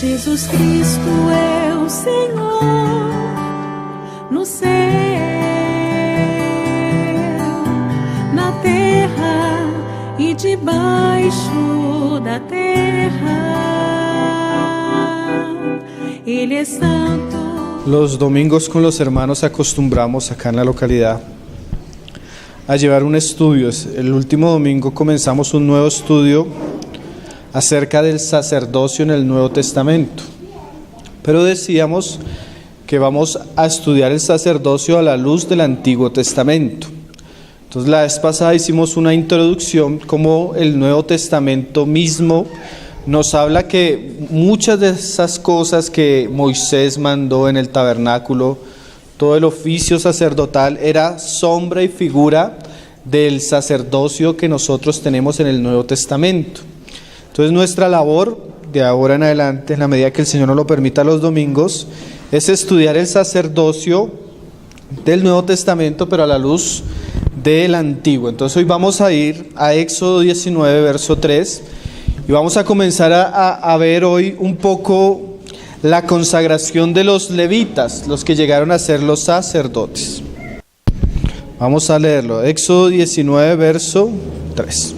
Jesus Cristo é o Senhor no céu, na terra e debaixo da terra. Ele é santo. Los domingos con los hermanos acostumbramos acá en la localidad a llevar un estudio. El último domingo comenzamos un nuevo estudio acerca del sacerdocio en el Nuevo Testamento. Pero decíamos que vamos a estudiar el sacerdocio a la luz del Antiguo Testamento. Entonces la vez pasada hicimos una introducción como el Nuevo Testamento mismo nos habla que muchas de esas cosas que Moisés mandó en el tabernáculo, todo el oficio sacerdotal era sombra y figura del sacerdocio que nosotros tenemos en el Nuevo Testamento. Entonces nuestra labor de ahora en adelante, en la medida que el Señor nos lo permita los domingos, es estudiar el sacerdocio del Nuevo Testamento, pero a la luz del Antiguo. Entonces hoy vamos a ir a Éxodo 19, verso 3, y vamos a comenzar a ver hoy un poco la consagración de los levitas, los que llegaron a ser los sacerdotes. Vamos a leerlo, Éxodo 19, verso 3.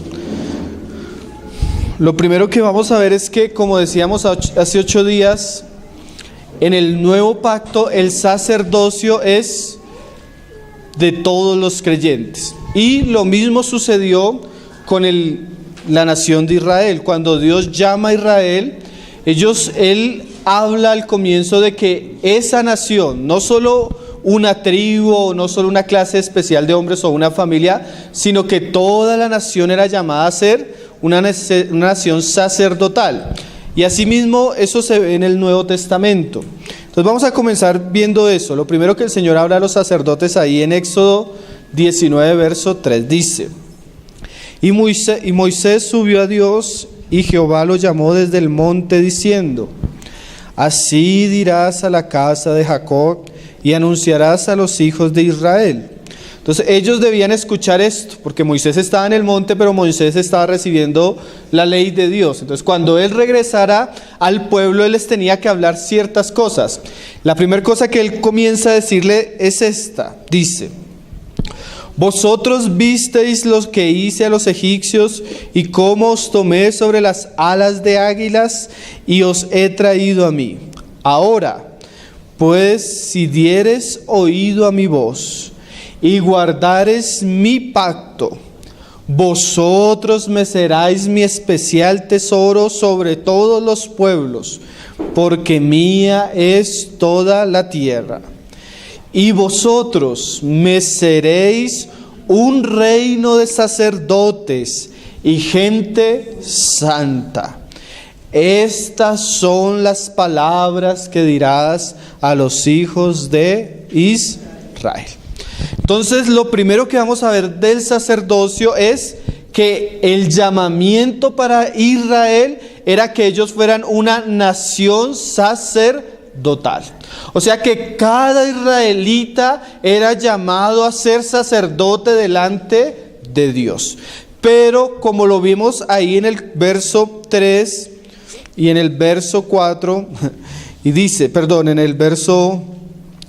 Lo primero que vamos a ver es que, como decíamos hace 8 días, en el nuevo pacto el sacerdocio es de todos los creyentes. Y lo mismo sucedió con la nación de Israel. Cuando Dios llama a Israel, Él habla al comienzo de que esa nación, no solo una tribu, no solo una clase especial de hombres o una familia, sino que toda la nación era llamada a ser una nación sacerdotal. Y asimismo eso se ve en el Nuevo Testamento. Entonces vamos a comenzar viendo eso. Lo primero que el Señor habla a los sacerdotes ahí en Éxodo 19, verso 3, dice: y Moisés subió a Dios, y Jehová lo llamó desde el monte diciendo: así dirás a la casa de Jacob, y anunciarás a los hijos de Israel. Entonces ellos debían escuchar esto, porque Moisés estaba en el monte, pero Moisés estaba recibiendo la ley de Dios. Entonces cuando él regresara al pueblo, él les tenía que hablar ciertas cosas. La primera cosa que él comienza a decirle es esta, dice: vosotros visteis lo que hice a los egipcios, y cómo os tomé sobre las alas de águilas, y os he traído a mí. Ahora, pues, si dieres oído a mi voz, y guardares mi pacto, vosotros me seráis mi especial tesoro sobre todos los pueblos, porque mía es toda la tierra. Y vosotros me seréis un reino de sacerdotes y gente santa. Estas son las palabras que dirás a los hijos de Israel. Entonces, lo primero que vamos a ver del sacerdocio es que el llamamiento para Israel era que ellos fueran una nación sacerdotal. O sea que cada israelita era llamado a ser sacerdote delante de Dios. Pero como lo vimos ahí en el verso 3 y en el verso 4, en el verso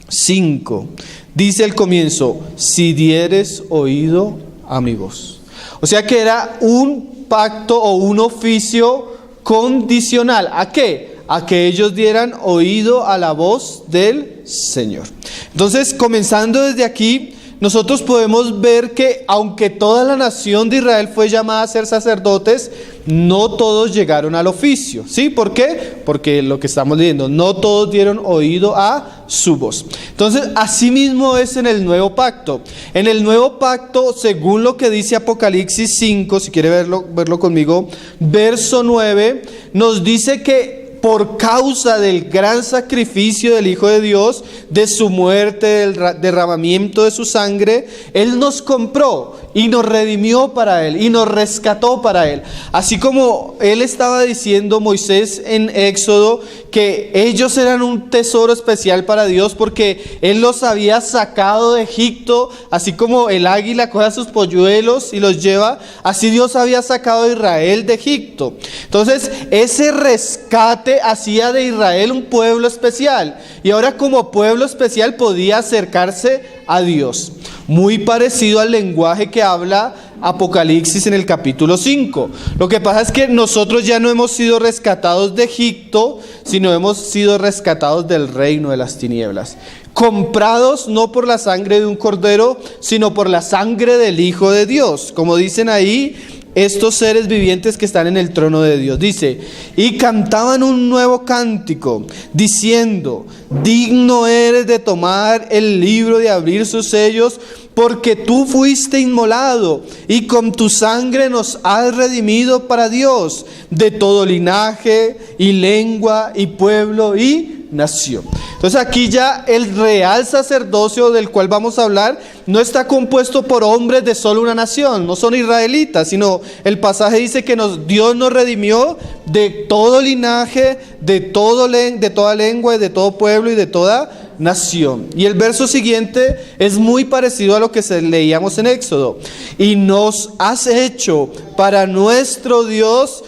5, dice al comienzo: si dieres oído a mi voz. O sea que era un pacto o un oficio condicional. ¿A qué? A que ellos dieran oído a la voz del Señor. Entonces, comenzando desde aquí, nosotros podemos ver que aunque toda la nación de Israel fue llamada a ser sacerdotes, no todos llegaron al oficio. ¿Sí? ¿Por qué? Porque lo que estamos leyendo, no todos dieron oído a su voz. Entonces, así mismo es en el nuevo pacto. En el nuevo pacto, según lo que dice Apocalipsis 5, si quiere verlo conmigo, verso 9, nos dice que por causa del gran sacrificio del Hijo de Dios, de su muerte, del derramamiento de su sangre, Él nos compró y nos redimió para Él y nos rescató para Él. Así como Él estaba diciendo, Moisés en Éxodo, que ellos eran un tesoro especial para Dios porque Él los había sacado de Egipto, así como el águila coge a sus polluelos y los lleva, así Dios había sacado a Israel de Egipto. Entonces, ese rescate lenguaje hacía de Israel un pueblo especial. Y ahora como pueblo especial podía acercarse a Dios. Muy parecido al lenguaje que habla Apocalipsis en el capítulo 5. Lo que pasa es que nosotros ya no hemos sido rescatados de Egipto, sino hemos sido rescatados del reino de las tinieblas. Comprados no por la sangre de un cordero, sino por la sangre del Hijo de Dios. Como dicen ahí estos seres vivientes que están en el trono de Dios. Dice, y cantaban un nuevo cántico, diciendo, digno eres de tomar el libro, de abrir sus sellos, porque tú fuiste inmolado y con tu sangre nos has redimido para Dios de todo linaje y lengua y pueblo y nación. Entonces aquí ya el real sacerdocio del cual vamos a hablar no está compuesto por hombres de solo una nación, no son israelitas, sino el pasaje dice que Dios nos redimió de todo linaje, de toda lengua, y de todo pueblo y de toda nación. Y el verso siguiente es muy parecido a lo que leíamos en Éxodo. Y nos has hecho para nuestro Dios,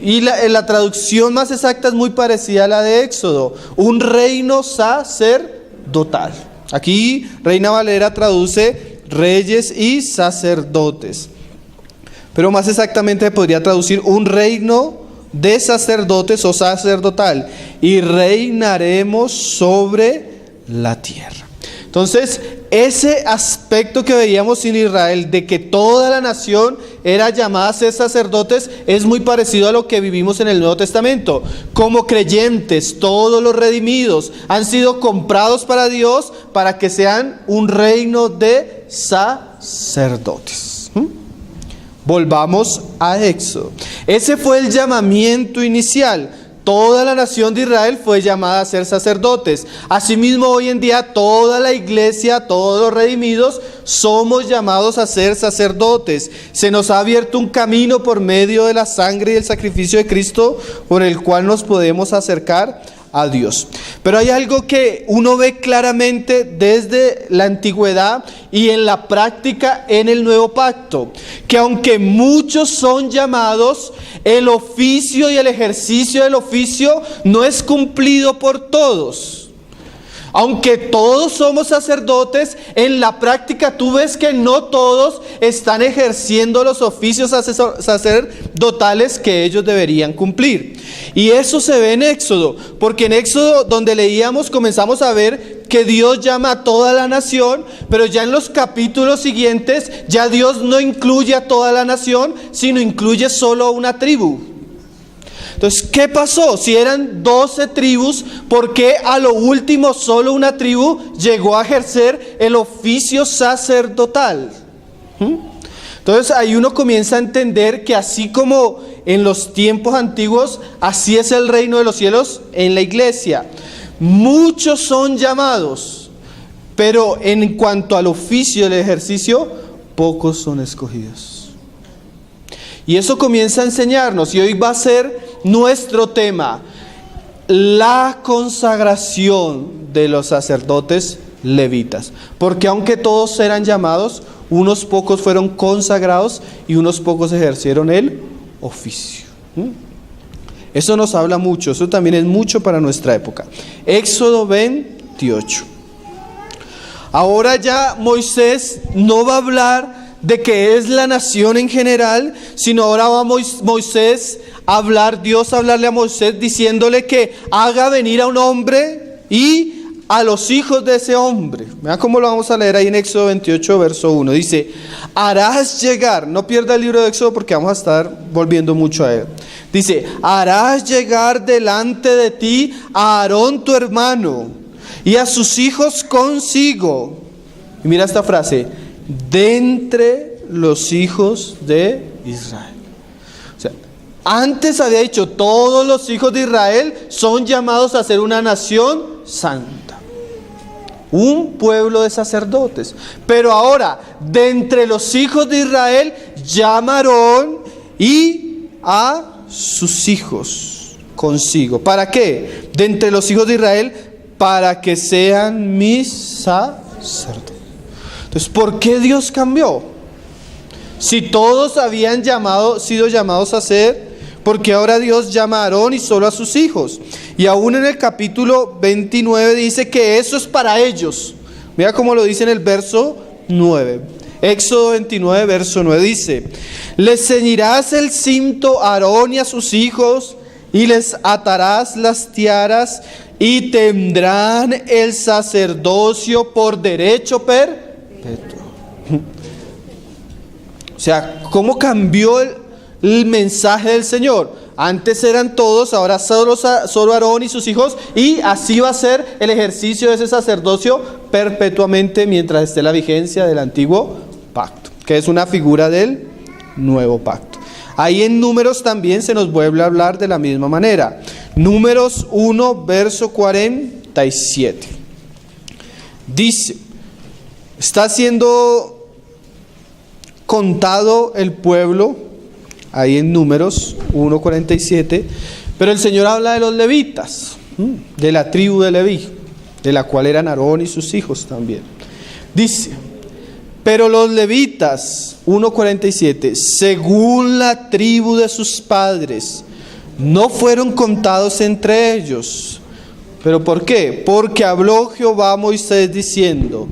y la traducción más exacta es muy parecida a la de Éxodo, un reino sacerdotal. Aquí Reina Valera traduce reyes y sacerdotes, pero más exactamente podría traducir un reino de sacerdotes o sacerdotal, y reinaremos sobre la tierra. Entonces, ese aspecto que veíamos en Israel, de que toda la nación era llamada a ser sacerdotes, es muy parecido a lo que vivimos en el Nuevo Testamento. Como creyentes, todos los redimidos han sido comprados para Dios, para que sean un reino de sacerdotes. Volvamos a Éxodo. Ese fue el llamamiento inicial. Toda la nación de Israel fue llamada a ser sacerdotes. Asimismo, hoy en día toda la iglesia, todos los redimidos, somos llamados a ser sacerdotes. Se nos ha abierto un camino por medio de la sangre y el sacrificio de Cristo, por el cual nos podemos acercar a Dios. Pero hay algo que uno ve claramente desde la antigüedad y en la práctica en el nuevo pacto, que aunque muchos son llamados, el oficio y el ejercicio del oficio no es cumplido por todos. Aunque todos somos sacerdotes, en la práctica tú ves que no todos están ejerciendo los oficios sacerdotales que ellos deberían cumplir. Y eso se ve en Éxodo, porque en Éxodo, donde leíamos, comenzamos a ver que Dios llama a toda la nación, pero ya en los capítulos siguientes, ya Dios no incluye a toda la nación, sino incluye solo una tribu. Entonces, ¿qué pasó? Si eran 12 tribus, ¿por qué a lo último solo una tribu llegó a ejercer el oficio sacerdotal? Entonces ahí uno comienza a entender que así como en los tiempos antiguos, así es el reino de los cielos en la iglesia. Muchos son llamados, pero en cuanto al oficio del ejercicio, pocos son escogidos. Y eso comienza a enseñarnos, y hoy va a ser nuestro tema, la consagración de los sacerdotes levitas. Porque aunque todos eran llamados, unos pocos fueron consagrados y unos pocos ejercieron el oficio. Eso nos habla mucho, eso también es mucho para nuestra época. Éxodo 28. Ahora ya Moisés no va a hablar de que es la nación en general, sino ahora va Moisés a hablar, Dios a hablarle a Moisés diciéndole que haga venir a un hombre y a los hijos de ese hombre. Vean cómo lo vamos a leer ahí en Éxodo 28, verso 1. Dice, harás llegar, no pierda el libro de Éxodo porque vamos a estar volviendo mucho a él. Dice, harás llegar delante de ti a Aarón tu hermano y a sus hijos consigo. Y mira esta frase, de entre los hijos de Israel. O sea, antes había dicho, todos los hijos de Israel son llamados a ser una nación santa, un pueblo de sacerdotes. Pero ahora, de entre los hijos de Israel, llama a Aarón y a sus hijos consigo. ¿Para qué? De entre los hijos de Israel, para que sean mis sacerdotes. Entonces, ¿por qué Dios cambió? Si todos habían sido llamados a ser Porque ahora Dios llama a Aarón y solo a sus hijos. Y aún en el capítulo 29 dice que eso es para ellos. Mira cómo lo dice en el verso 9. Éxodo 29, verso 9 dice: les ceñirás el cinto a Aarón y a sus hijos, y les atarás las tiaras, y tendrán el sacerdocio por derecho perpetuo. O sea, ¿cómo cambió el mensaje del Señor? Antes eran todos, ahora solo Aarón y sus hijos, y así va a ser el ejercicio de ese sacerdocio perpetuamente mientras esté la vigencia del antiguo pacto, que es una figura del nuevo pacto. Ahí en Números también se nos vuelve a hablar de la misma manera. Números 1, verso 47. Dice, está siendo contado el pueblo, ahí en Números 1:47, pero el Señor habla de los levitas, de la tribu de Leví, de la cual eran Aarón y sus hijos también. Dice, pero los levitas, 1:47, según la tribu de sus padres, no fueron contados entre ellos. ¿Pero por qué? Porque habló Jehová a Moisés diciendo: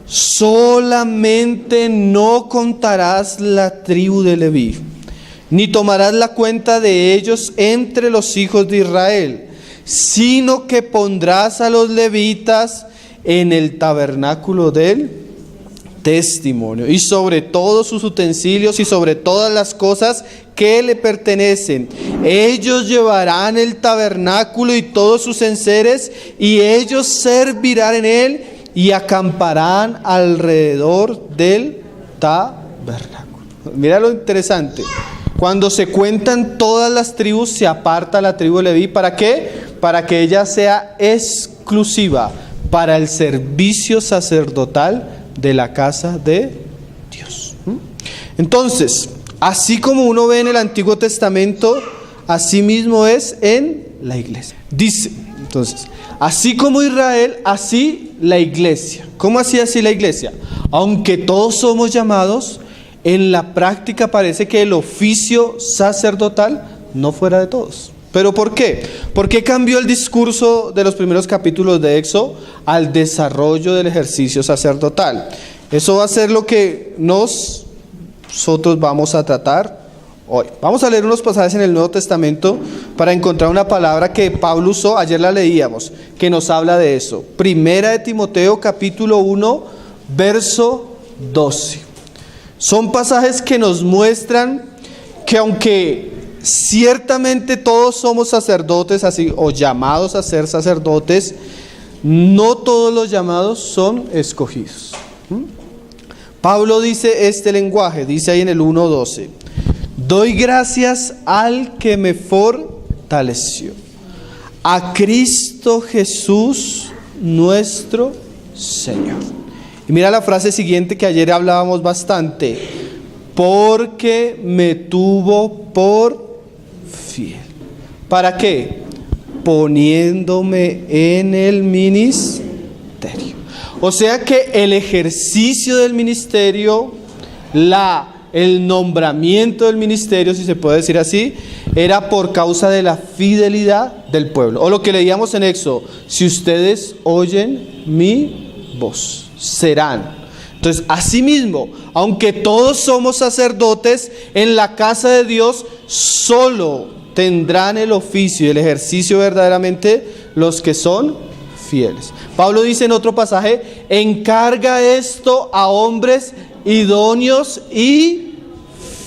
solamente no contarás la tribu de Leví, ni tomarás la cuenta de ellos entre los hijos de Israel, sino que pondrás a los levitas en el tabernáculo del testimonio, y sobre todos sus utensilios y sobre todas las cosas que le pertenecen. Ellos llevarán el tabernáculo y todos sus enseres, y ellos servirán en él y acamparán alrededor del tabernáculo. Mira lo interesante. Cuando se cuentan todas las tribus, se aparta la tribu de Leví. ¿Para qué? Para que ella sea exclusiva para el servicio sacerdotal de la casa de Dios. Entonces, así como uno ve en el Antiguo Testamento, así mismo es en la iglesia. Dice, entonces, así como Israel, así la iglesia. ¿Cómo así la iglesia? Aunque todos somos llamados, en la práctica parece que el oficio sacerdotal no fuera de todos. ¿Pero por qué? ¿Por qué cambió el discurso de los primeros capítulos de Éxodo al desarrollo del ejercicio sacerdotal? Eso va a ser lo que nosotros vamos a tratar hoy. Vamos a leer unos pasajes en el Nuevo Testamento para encontrar una palabra que Pablo usó, ayer la leíamos, que nos habla de eso. Primera de Timoteo capítulo 1, verso 12. Son pasajes que nos muestran que aunque ciertamente todos somos sacerdotes así, o llamados a ser sacerdotes, no todos los llamados son escogidos. Pablo dice este lenguaje, dice ahí en el 1:12: doy gracias al que me fortaleció, a Cristo Jesús nuestro Señor. Y mira la frase siguiente que ayer hablábamos bastante: porque me tuvo por fiel. ¿Para qué? Poniéndome en el ministerio. O sea que el ejercicio del ministerio, el nombramiento del ministerio, si se puede decir así, era por causa de la fidelidad del pueblo. O lo que leíamos en Éxodo: si ustedes oyen mi voz, serán. Entonces, asimismo, aunque todos somos sacerdotes, en la casa de Dios solo tendrán el oficio y el ejercicio verdaderamente los que son fieles. Pablo dice en otro pasaje: encarga esto a hombres idóneos y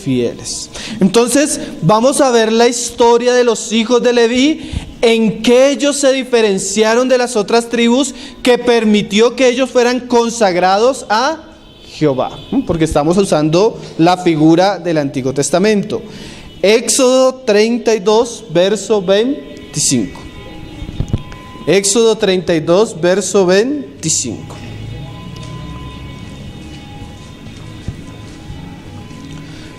fieles. Entonces, vamos a ver la historia de los hijos de Leví, en que ellos se diferenciaron de las otras tribus, que permitió que ellos fueran consagrados a Jehová, porque estamos usando la figura del Antiguo Testamento. Éxodo 32, verso 25. Éxodo 32, verso 25.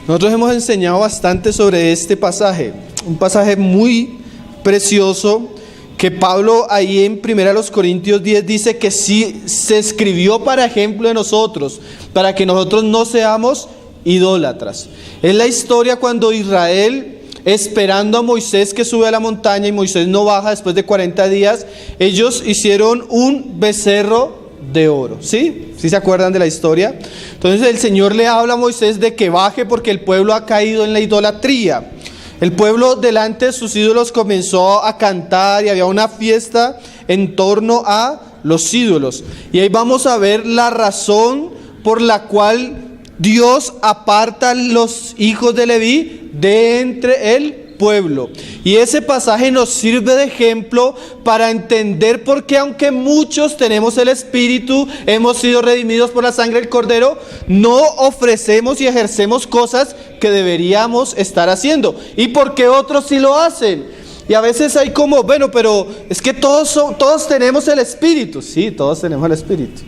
Nosotros hemos enseñado bastante sobre este pasaje, un pasaje muy precioso que Pablo ahí en 1 Corintios 10 dice que sí se escribió para ejemplo de nosotros, para que nosotros no seamos idólatras. Es la historia cuando Israel esperando a Moisés que sube a la montaña y Moisés no baja después de 40 días, ellos hicieron un becerro de oro, ¿sí? ¿Sí se acuerdan de la historia? Entonces el Señor le habla a Moisés de que baje porque el pueblo ha caído en la idolatría. El pueblo delante de sus ídolos comenzó a cantar y había una fiesta en torno a los ídolos. Y ahí vamos a ver la razón por la cual Dios aparta a los hijos de Leví de entre el pueblo. Y ese pasaje nos sirve de ejemplo para entender por qué, aunque muchos tenemos el Espíritu, hemos sido redimidos por la sangre del Cordero, no ofrecemos y ejercemos cosas que deberíamos estar haciendo. Y por qué otros sí lo hacen. Y a veces hay como, bueno, pero es que todos tenemos el Espíritu. Sí, todos tenemos el Espíritu.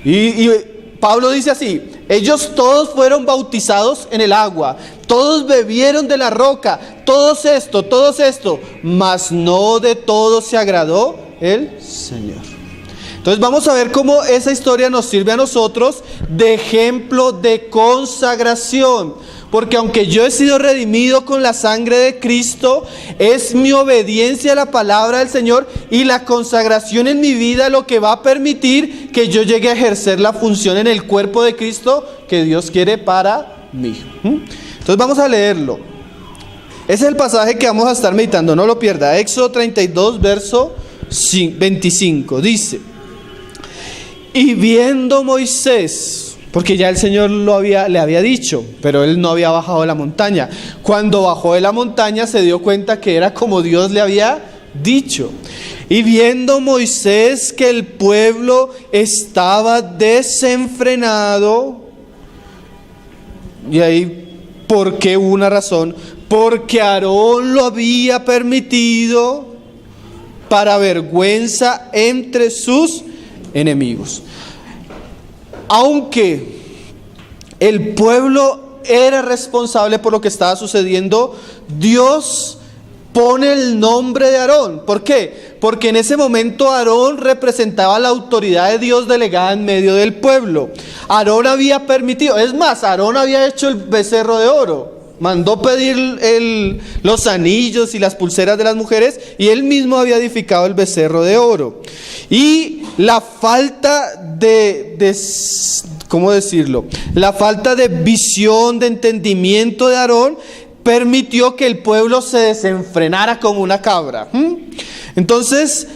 Y Pablo dice así: ellos todos fueron bautizados en el agua, todos bebieron de la roca, todo esto, mas no de todos se agradó el Señor. Entonces vamos a ver cómo esa historia nos sirve a nosotros de ejemplo de consagración. Porque aunque yo he sido redimido con la sangre de Cristo, es mi obediencia a la palabra del Señor y la consagración en mi vida lo que va a permitir que yo llegue a ejercer la función en el cuerpo de Cristo que Dios quiere para mí. Entonces vamos a leerlo. Ese es el pasaje que vamos a estar meditando, no lo pierda. Éxodo 32, verso 25, dice: y viendo Moisés, porque ya el Señor le había dicho, pero él no había bajado de la montaña. Cuando bajó de la montaña se dio cuenta que era como Dios le había dicho. Y viendo Moisés que el pueblo estaba desenfrenado, y ahí, ¿por qué? Hubo una razón. Porque Aarón lo había permitido para vergüenza entre sus enemigos. Aunque el pueblo era responsable por lo que estaba sucediendo, Dios pone el nombre de Aarón. ¿Por qué? Porque en ese momento Aarón representaba la autoridad de Dios delegada en medio del pueblo. Aarón había permitido, es más, Aarón había hecho el becerro de oro. Mandó pedir los anillos y las pulseras de las mujeres y él mismo había edificado el becerro de oro. Y la falta ¿cómo decirlo? La falta de visión, de entendimiento de Aarón permitió que el pueblo se desenfrenara como una cabra. Entonces,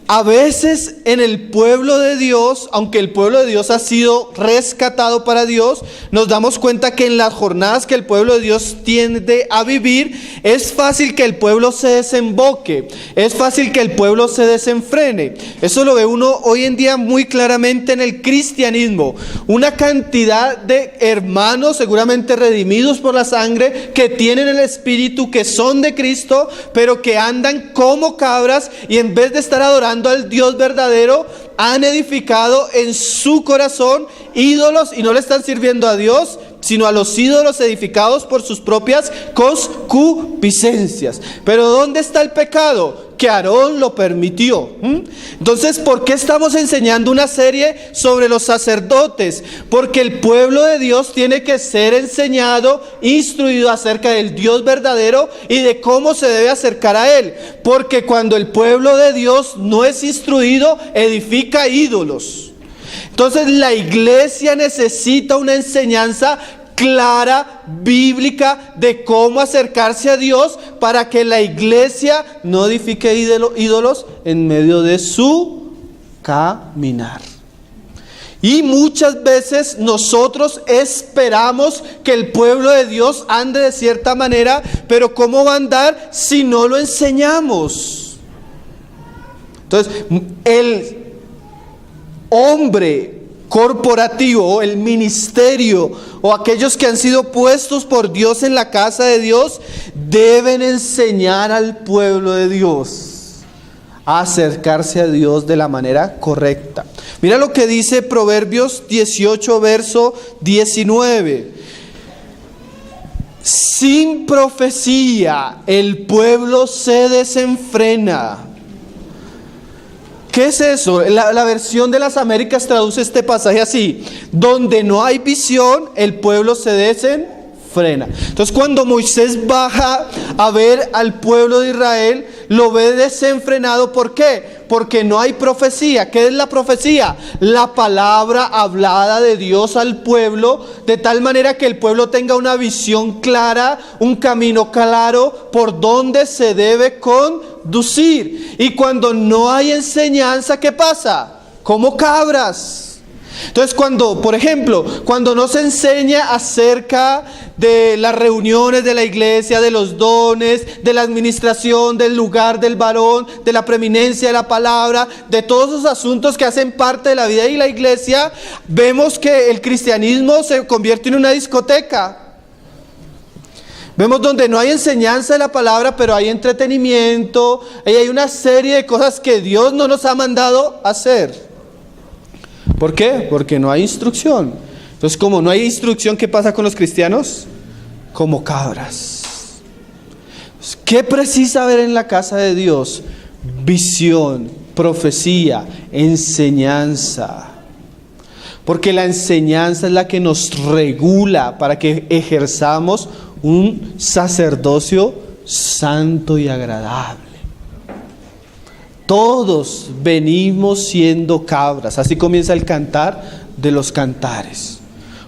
a veces en el pueblo de Dios, aunque el pueblo de Dios ha sido rescatado para Dios, nos damos cuenta que en las jornadas que el pueblo de Dios tiende a vivir, es fácil que el pueblo se desemboque, es fácil que el pueblo se desenfrene. Eso lo ve uno hoy en día muy claramente en el cristianismo. Una cantidad de hermanos seguramente redimidos por la sangre, que tienen el Espíritu, que son de Cristo, pero que andan como cabras y en vez de estar adorando al Dios verdadero, han edificado en su corazón ídolos y no le están sirviendo a Dios, sino a los ídolos edificados por sus propias concupiscencias. Pero ¿dónde está el pecado? Que Aarón lo permitió. Entonces, ¿por qué estamos enseñando una serie sobre los sacerdotes? Porque el pueblo de Dios tiene que ser enseñado, instruido acerca del Dios verdadero y de cómo se debe acercar a Él. Porque cuando el pueblo de Dios no es instruido, edifica ídolos. Entonces la iglesia necesita una enseñanza clara, bíblica, de cómo acercarse a Dios para que la iglesia no edifique ídolos en medio de su caminar. Y muchas veces nosotros esperamos que el pueblo de Dios ande de cierta manera, pero ¿cómo va a andar si no lo enseñamos? Entonces, el hombre corporativo, el ministerio o aquellos que han sido puestos por Dios en la casa de Dios deben enseñar al pueblo de Dios a acercarse a Dios de la manera correcta. Mira lo que dice Proverbios 18, verso 19. Sin profecía el pueblo se desenfrena. ¿Qué es eso? La versión de las Américas traduce este pasaje así: donde no hay visión, el pueblo se desenfrena. frena. Entonces cuando Moisés baja a ver al pueblo de Israel, lo ve desenfrenado. ¿Por qué? Porque no hay profecía. ¿Qué es la profecía? La palabra hablada de Dios al pueblo, de tal manera que el pueblo tenga una visión clara, un camino claro por donde se debe conducir. Y cuando no hay enseñanza, ¿qué pasa? Como cabras. Entonces por ejemplo, cuando no se enseña acerca de las reuniones de la iglesia, de los dones, de la administración, del lugar del varón, de la preeminencia de la palabra, de todos esos asuntos que hacen parte de la vida de la iglesia, vemos que el cristianismo se convierte en una discoteca. Vemos donde no hay enseñanza de la palabra, pero hay entretenimiento, y hay una serie de cosas que Dios no nos ha mandado hacer. ¿Por qué? Porque no hay instrucción. Entonces, como no hay instrucción, ¿qué pasa con los cristianos? Como cabras. ¿Qué precisa haber en la casa de Dios? Visión, profecía, enseñanza. Porque la enseñanza es la que nos regula para que ejerzamos un sacerdocio santo y agradable. Todos venimos siendo cabras. Así comienza el cantar de los cantares.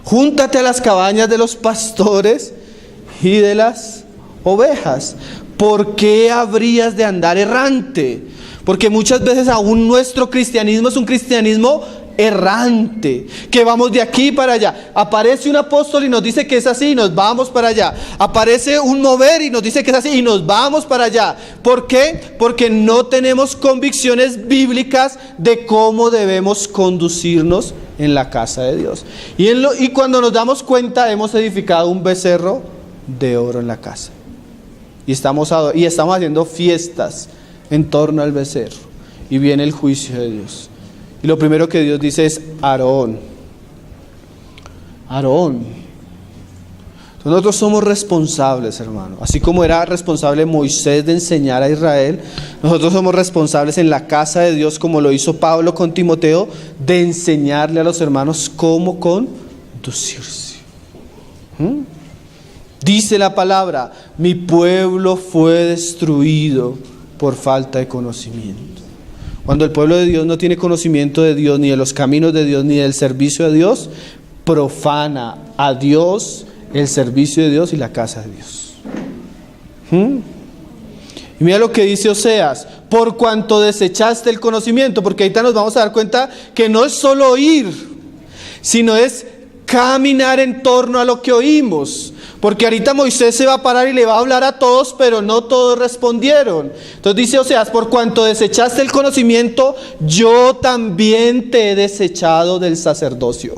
Júntate a las cabañas de los pastores y de las ovejas. ¿Por qué habrías de andar errante? Porque muchas veces aún nuestro cristianismo es un cristianismo errante, que vamos de aquí para allá. Aparece un apóstol y nos dice que es así y nos vamos para allá. Aparece un mover y nos dice que es así y nos vamos para allá. ¿Por qué? Porque no tenemos convicciones bíblicas de cómo debemos conducirnos en la casa de Dios. Y cuando nos damos cuenta, hemos edificado un becerro de oro en la casa. Y estamos haciendo fiestas en torno al becerro. Y viene el juicio de Dios. Y lo primero que Dios dice es Aarón. Entonces nosotros somos responsables, hermano. Así como era responsable Moisés de enseñar a Israel, nosotros somos responsables en la casa de Dios, como lo hizo Pablo con Timoteo, de enseñarle a los hermanos cómo conducirse. Dice la palabra: mi pueblo fue destruido por falta de conocimiento. Cuando el pueblo de Dios no tiene conocimiento de Dios, ni de los caminos de Dios, ni del servicio de Dios, profana a Dios, el servicio de Dios y la casa de Dios. Y mira lo que dice Oseas: por cuanto desechaste el conocimiento. Porque ahorita nos vamos a dar cuenta que no es solo oír, sino es caminar en torno a lo que oímos. Porque ahorita Moisés se va a parar y le va a hablar a todos, pero no todos respondieron. Entonces dice Oseas: por cuanto desechaste el conocimiento, yo también te he desechado del sacerdocio.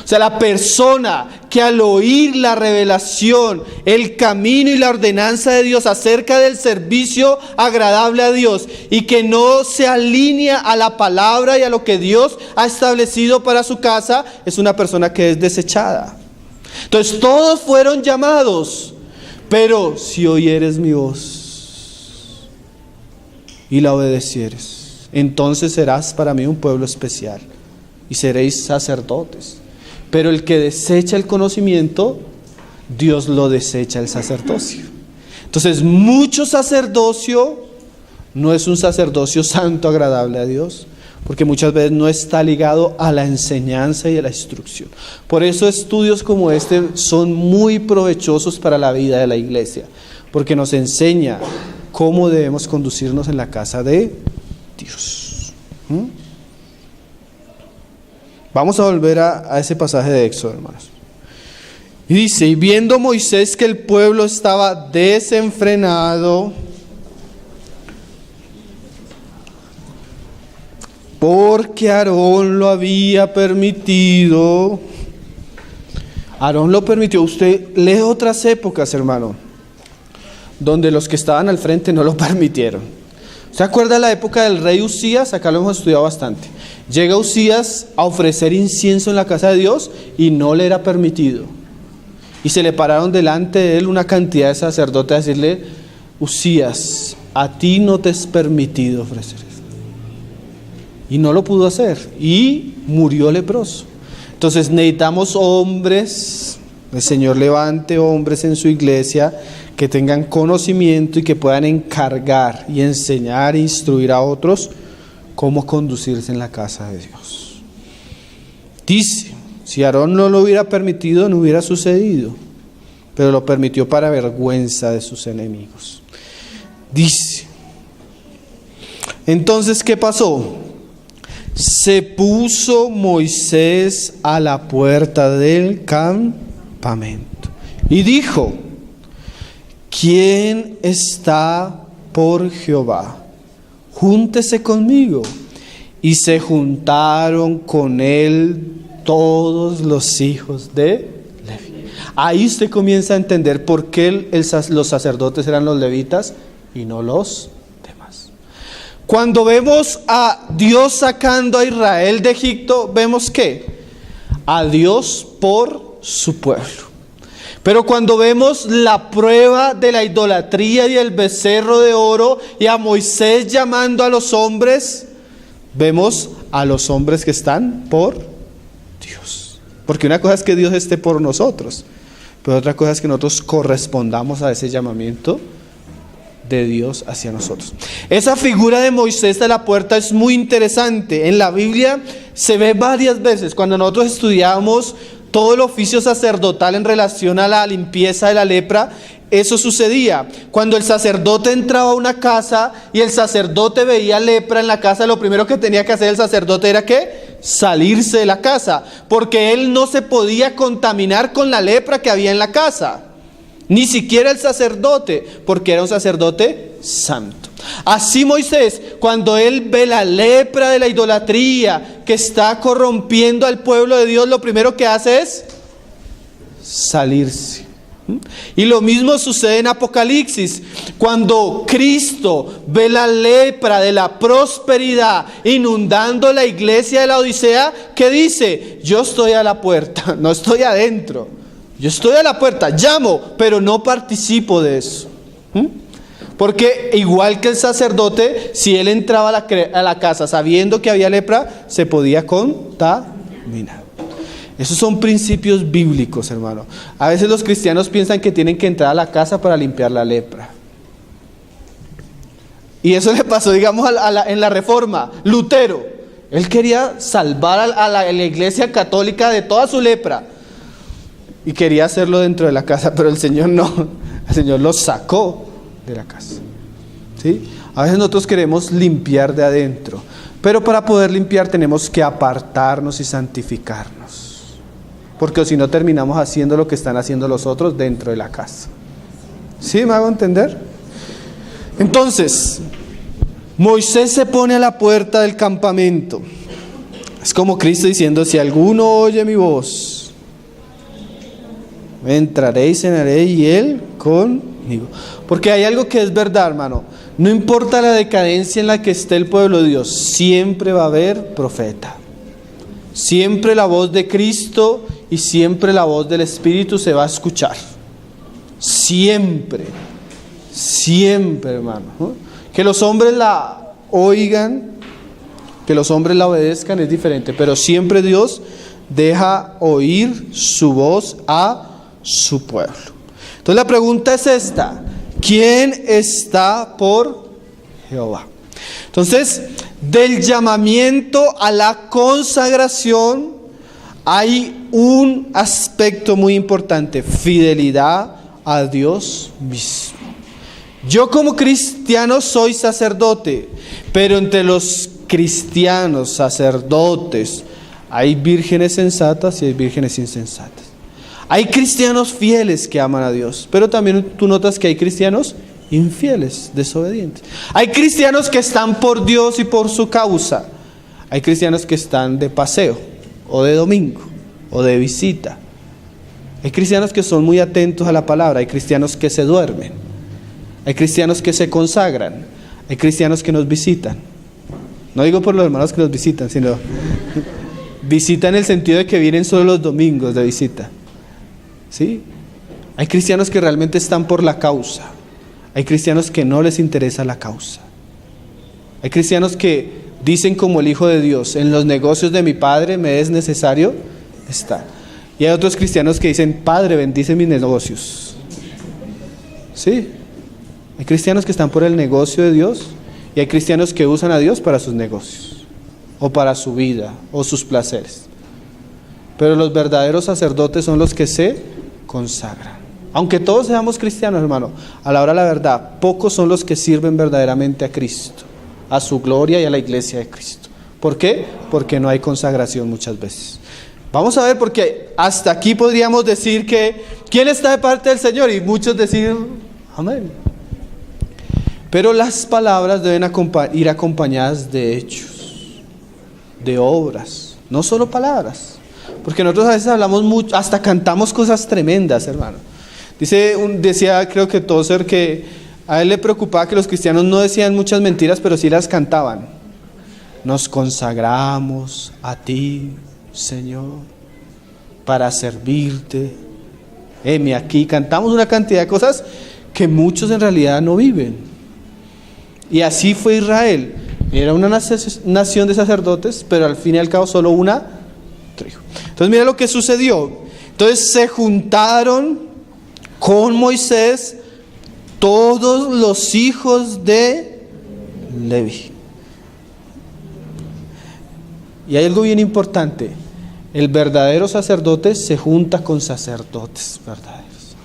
O sea, la persona que al oír la revelación, el camino y la ordenanza de Dios acerca del servicio agradable a Dios, y que no se alinea a la palabra y a lo que Dios ha establecido para su casa, es una persona que es desechada. Entonces todos fueron llamados, pero si oyeres mi voz y la obedecieres, entonces serás para mí un pueblo especial y seréis sacerdotes. Pero el que desecha el conocimiento, Dios lo desecha el sacerdocio. Entonces mucho sacerdocio no es un sacerdocio santo, agradable a Dios, porque muchas veces no está ligado a la enseñanza y a la instrucción. Por eso estudios como este son muy provechosos para la vida de la iglesia, porque nos enseña cómo debemos conducirnos en la casa de Dios. Vamos a volver a ese pasaje de Éxodo, hermanos. Y dice: y viendo Moisés que el pueblo estaba desenfrenado, porque Aarón lo había permitido. Aarón lo permitió. Usted lee otras épocas, hermano, donde los que estaban al frente no lo permitieron. ¿Se acuerda la época del rey Usías? Acá lo hemos estudiado bastante. Llega Usías a ofrecer incienso en la casa de Dios y no le era permitido. Y se le pararon delante de él una cantidad de sacerdotes a decirle: Usías, a ti no te es permitido ofrecer eso. Y no lo pudo hacer y murió leproso. Entonces necesitamos hombres El Señor levante hombres en su iglesia que tengan conocimiento y que puedan encargar y enseñar e instruir a otros cómo conducirse en la casa de Dios. Dice, si Aarón no lo hubiera permitido, no hubiera sucedido, pero lo permitió para vergüenza de sus enemigos. Dice, entonces, ¿qué pasó? Se puso Moisés a la puerta del campamento y dijo, ¿quién está por Jehová? Júntese conmigo. Y se juntaron con él todos los hijos de Leví. Ahí usted comienza a entender por qué los sacerdotes eran los levitas y no los demás. Cuando vemos a Dios sacando a Israel de Egipto, vemos ¿qué? A Dios por su pueblo. Pero cuando vemos la prueba de la idolatría y el becerro de oro y a Moisés llamando a los hombres, vemos a los hombres que están por Dios. Porque una cosa es que Dios esté por nosotros, pero otra cosa es que nosotros correspondamos a ese llamamiento de Dios hacia nosotros. Esa figura de Moisés de la puerta es muy interesante. En la Biblia se ve varias veces. Cuando nosotros estudiamos todo el oficio sacerdotal en relación a la limpieza de la lepra, eso sucedía. Cuando el sacerdote entraba a una casa y el sacerdote veía lepra en la casa, lo primero que tenía que hacer el sacerdote era ¿qué? Salirse de la casa, porque él no se podía contaminar con la lepra que había en la casa. Ni siquiera el sacerdote, porque era un sacerdote santo. Así Moisés, cuando él ve la lepra de la idolatría que está corrompiendo al pueblo de Dios, lo primero que hace es salirse. Y lo mismo sucede en Apocalipsis, cuando Cristo ve la lepra de la prosperidad inundando la iglesia de la Odisea, ¿qué dice? Yo estoy a la puerta, no estoy adentro. Yo estoy a la puerta, llamo, pero no participo de eso. Porque igual que el sacerdote, si él entraba a la casa sabiendo que había lepra, se podía contaminar. Esos son principios bíblicos, hermano. A veces los cristianos piensan que tienen que entrar a la casa para limpiar la lepra. Y eso le pasó, digamos, en la Reforma. Lutero, él quería salvar a la iglesia católica de toda su lepra. Y quería hacerlo dentro de la casa, pero el Señor no. El Señor lo sacó de la casa. ¿Sí? A veces nosotros queremos limpiar de adentro, pero para poder limpiar tenemos que apartarnos y santificarnos. Porque si no terminamos haciendo lo que están haciendo los otros dentro de la casa. ¿Sí me hago entender? Entonces, Moisés se pone a la puerta del campamento. Es como Cristo diciendo, si alguno oye mi voz, entraré y cenaré y él conmigo. Porque hay algo que es verdad, hermano. No importa la decadencia en la que esté el pueblo de Dios, siempre va a haber profeta. Siempre la voz de Cristo y siempre la voz del Espíritu se va a escuchar. Siempre. Siempre, hermano. Que los hombres la oigan, que los hombres la obedezcan es diferente. Pero siempre Dios deja oír su voz a su pueblo. Entonces la pregunta es esta: ¿quién está por Jehová? Entonces, del llamamiento a la consagración hay un aspecto muy importante: fidelidad a Dios mismo. Yo como cristiano soy sacerdote, pero entre los cristianos sacerdotes hay vírgenes sensatas y hay vírgenes insensatas. Hay cristianos fieles que aman a Dios, pero también tú notas que hay cristianos infieles, desobedientes. Hay cristianos que están por Dios y por su causa. Hay cristianos que están de paseo, o de domingo, o de visita. Hay cristianos que son muy atentos a la palabra. Hay cristianos que se duermen. Hay cristianos que se consagran. Hay cristianos que nos visitan. No digo por los hermanos que nos visitan, sino visitan en el sentido de que vienen solo los domingos de visita. ¿Sí? Hay cristianos que realmente están por la causa. Hay cristianos que no les interesa la causa. Hay cristianos que dicen como el Hijo de Dios: en los negocios de mi Padre me es necesario estar. Y hay otros cristianos que dicen, Padre, bendice mis negocios. Sí, hay cristianos que están por el negocio de Dios y hay cristianos que usan a Dios para sus negocios o para su vida o sus placeres. Pero los verdaderos sacerdotes son los que se consagran. Aunque todos seamos cristianos, hermano, a la hora de la verdad, pocos son los que sirven verdaderamente a Cristo, a su gloria y a la iglesia de Cristo. ¿Por qué? Porque no hay consagración muchas veces. Vamos a ver, porque hasta aquí podríamos decir que ¿quién está de parte del Señor? Y muchos decir amén. Pero las palabras deben ir acompañadas de hechos, de obras, no solo palabras. Porque nosotros a veces hablamos mucho, hasta cantamos cosas tremendas, hermano. Decía, creo que Tozer, que a él le preocupaba que los cristianos no decían muchas mentiras, pero sí las cantaban. Nos consagramos a ti, Señor, para servirte. Heme aquí, cantamos una cantidad de cosas que muchos en realidad no viven. Y así fue Israel. Era una nación de sacerdotes, pero al fin y al cabo solo una tribu. Entonces mira lo que sucedió. Entonces se juntaron con Moisés todos los hijos de Leví. Y hay algo bien importante. El verdadero sacerdote se junta con sacerdotes verdaderos.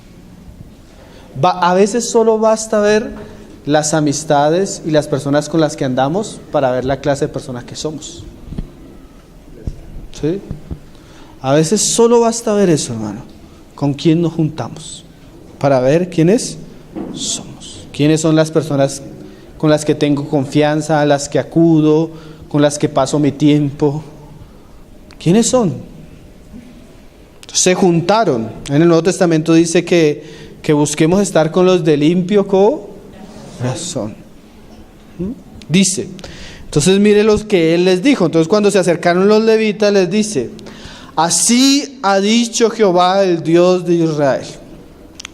A veces solo basta ver las amistades y las personas con las que andamos para ver la clase de personas que somos. ¿Sí? A veces solo basta ver eso, hermano. ¿Con quién nos juntamos? Para ver quiénes somos. ¿Quiénes son las personas con las que tengo confianza, a las que acudo, con las que paso mi tiempo? ¿Quiénes son? Se juntaron. En el Nuevo Testamento dice que busquemos estar con los de limpio corazón. Dice. Entonces mire lo que él les dijo. Entonces cuando se acercaron los levitas les dice: así ha dicho Jehová, el Dios de Israel.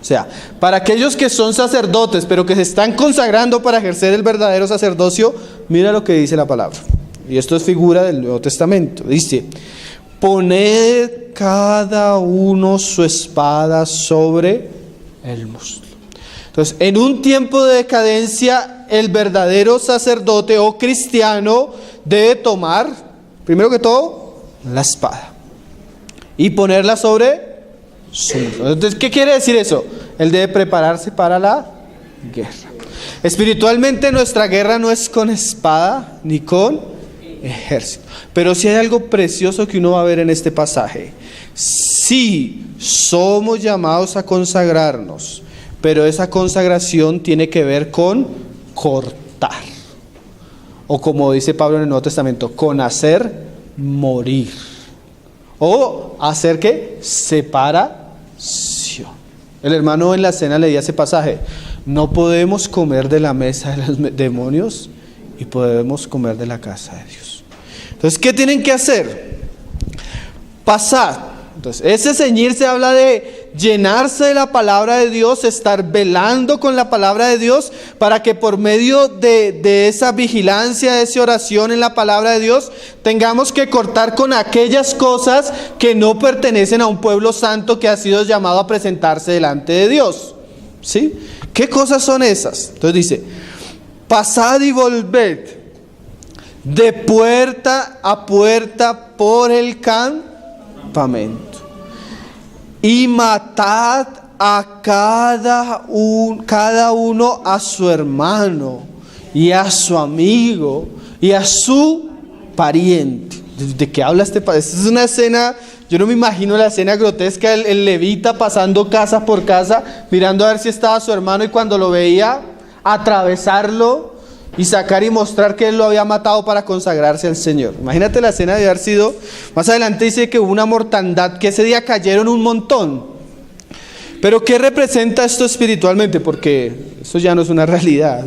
O sea, para aquellos que son sacerdotes, pero que se están consagrando para ejercer el verdadero sacerdocio, mira lo que dice la palabra. Y esto es figura del Nuevo Testamento. Dice: poned cada uno su espada sobre el muslo. Entonces, en un tiempo de decadencia, el verdadero sacerdote o cristiano debe tomar, primero que todo, la espada y ponerla sobre su muslo. Entonces, ¿qué quiere decir eso? Él debe prepararse para la guerra. Espiritualmente, nuestra guerra no es con espada ni con ejército. Pero si hay algo precioso que uno va a ver en este pasaje. Sí, somos llamados a consagrarnos, pero esa consagración tiene que ver con cortar. O como dice Pablo en el Nuevo Testamento, con hacer morir. O hacer ¿qué? Separación. El hermano en la cena leía ese pasaje. No podemos comer de la mesa de los demonios y podemos comer de la casa de Dios. Entonces, ¿qué tienen que hacer? Pasar. Entonces, ese ceñirse habla de llenarse de la palabra de Dios, estar velando con la palabra de Dios, para que por medio de esa vigilancia, de esa oración en la palabra de Dios, tengamos que cortar con aquellas cosas que no pertenecen a un pueblo santo que ha sido llamado a presentarse delante de Dios. ¿Sí? ¿Qué cosas son esas? Entonces dice: pasad y volved de puerta a puerta por el campamento, y matad a cada uno a su hermano y a su amigo y a su pariente. ¿De qué habla este pasaje? Esta es una escena, yo no me imagino la escena grotesca, el levita pasando casa por casa, mirando a ver si estaba su hermano, y cuando lo veía, atravesarlo y sacar y mostrar que él lo había matado para consagrarse al Señor. Imagínate la escena de haber sido. Más adelante dice que hubo una mortandad, que ese día cayeron un montón. Pero ¿qué representa esto espiritualmente? Porque eso ya no es una realidad,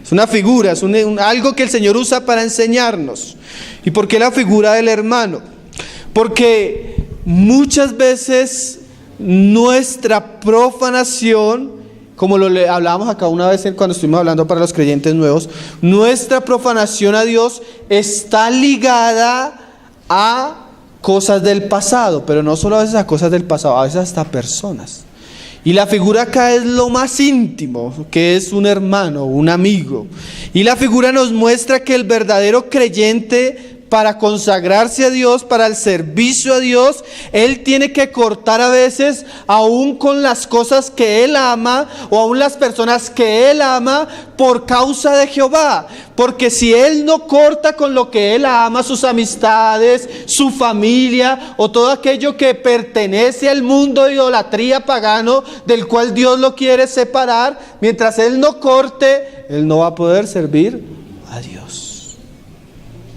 es una figura, es algo que el Señor usa para enseñarnos. ¿Y por qué la figura del hermano? Porque muchas veces nuestra profanación, como lo hablábamos acá una vez cuando estuvimos hablando para los creyentes nuevos, nuestra profanación a Dios está ligada a cosas del pasado, pero no solo a veces a cosas del pasado, a veces hasta personas. Y la figura acá es lo más íntimo, que es un hermano, un amigo. Y la figura nos muestra que el verdadero creyente, para consagrarse a Dios, para el servicio a Dios, él tiene que cortar a veces aún con las cosas que él ama o aún las personas que él ama por causa de Jehová. Porque si él no corta con lo que él ama, sus amistades, su familia o todo aquello que pertenece al mundo de idolatría pagano del cual Dios lo quiere separar, mientras él no corte, él no va a poder servir a Dios.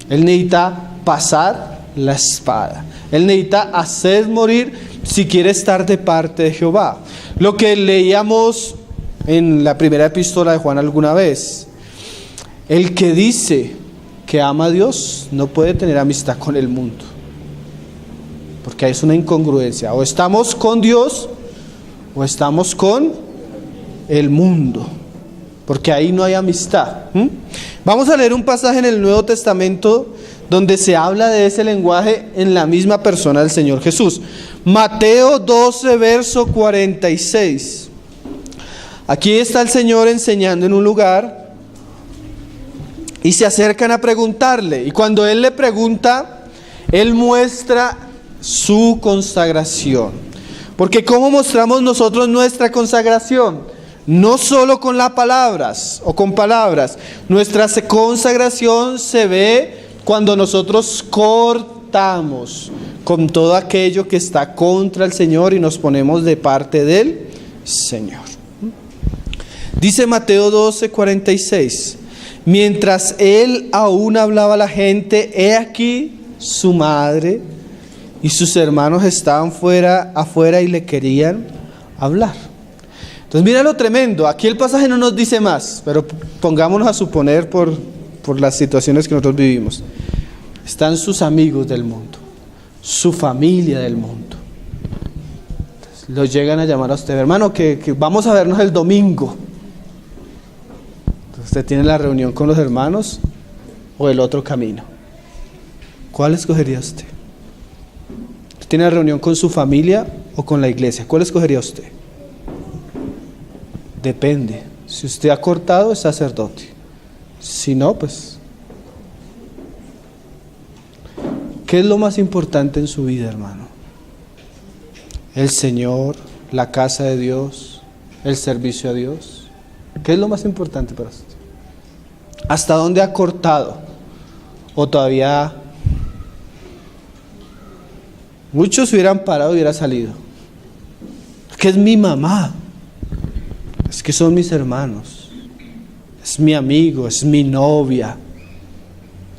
Él necesita pasar la espada. Él necesita hacer morir si quiere estar de parte de Jehová. Lo que leíamos en la primera epístola de Juan alguna vez. El que dice que ama a Dios no puede tener amistad con el mundo. Porque es una incongruencia. O estamos con Dios o estamos con el mundo. Porque ahí no hay amistad. Vamos a leer un pasaje en el Nuevo Testamento donde se habla de ese lenguaje en la misma persona del Señor Jesús. Mateo 12, verso 46. Aquí está el Señor enseñando en un lugar y se acercan a preguntarle. Y cuando Él le pregunta, Él muestra su consagración. Porque ¿cómo mostramos nosotros nuestra consagración? No solo con las palabras o con palabras. Nuestra consagración se ve cuando nosotros cortamos con todo aquello que está contra el Señor y nos ponemos de parte del Señor. Dice Mateo 12, 46. Mientras él aún hablaba a la gente, he aquí su madre y sus hermanos estaban afuera y le querían hablar. Entonces mira lo tremendo, aquí el pasaje no nos dice más, pero pongámonos a suponer por las situaciones que nosotros vivimos. Están sus amigos del mundo, su familia del mundo. Entonces, los llegan a llamar a usted, hermano, que vamos a vernos el domingo. Entonces, usted tiene la reunión con los hermanos o el otro camino. ¿Cuál escogería usted? ¿Tiene la reunión con su familia o con la iglesia? ¿Cuál escogería usted? Depende. Si usted ha cortado, es sacerdote. Si no, pues... ¿Qué es lo más importante en su vida, hermano? El Señor, la casa de Dios, el servicio a Dios. ¿Qué es lo más importante para usted? ¿Hasta dónde ha cortado? ¿O todavía... Muchos hubieran parado y hubieran salido? Que es mi mamá. Es que son mis hermanos, es mi amigo, es mi novia,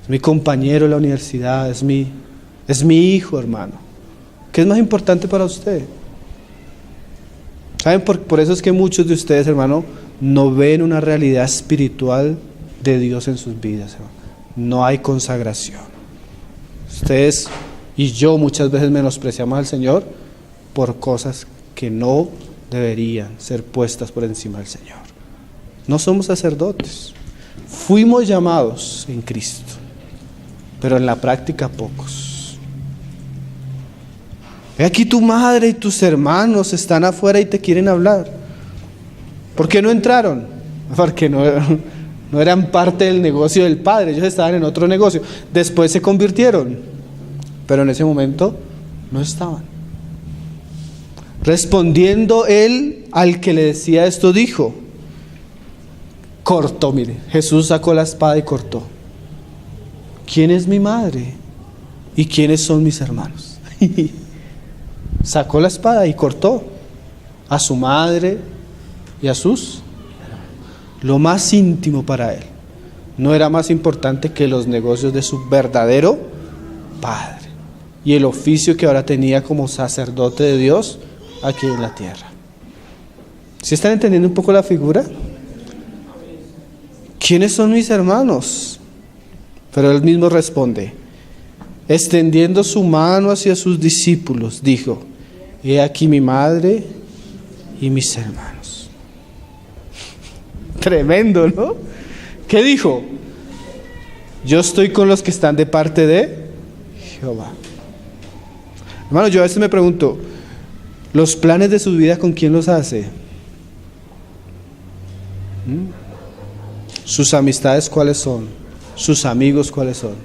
es mi compañero en la universidad, es mi hijo, hermano. ¿Qué es más importante para usted? ¿Saben? Por eso es que muchos de ustedes, hermano, no ven una realidad espiritual de Dios en sus vidas, hermano. No hay consagración. Ustedes y yo muchas veces menospreciamos al Señor por cosas que no deberían ser puestas por encima del Señor. No somos sacerdotes. Fuimos llamados en Cristo, pero en la práctica pocos. Ve aquí, tu madre y tus hermanos están afuera y te quieren hablar. ¿Por qué no entraron? Porque no eran parte del negocio del Padre. Ellos estaban en otro negocio. Después se convirtieron, pero en ese momento no estaban. Respondiendo él al que le decía esto, dijo, cortó, mire, Jesús sacó la espada y cortó. ¿Quién es mi madre? ¿Y quiénes son mis hermanos? Sacó la espada y cortó a su madre y a sus hermanos. Lo más íntimo para él no era más importante que los negocios de su verdadero Padre y el oficio que ahora tenía como sacerdote de Dios aquí en la tierra. ¿Sí están entendiendo un poco la figura? ¿Quiénes son mis hermanos? Pero él mismo responde, extendiendo su mano hacia sus discípulos, dijo, he aquí mi madre y mis hermanos. Tremendo, ¿no? ¿Qué dijo? Yo estoy con los que están de parte de Jehová. Hermano, yo a veces me pregunto, ¿los planes de su vida con quién los hace? ¿Sus amistades cuáles son? ¿Sus amigos cuáles son?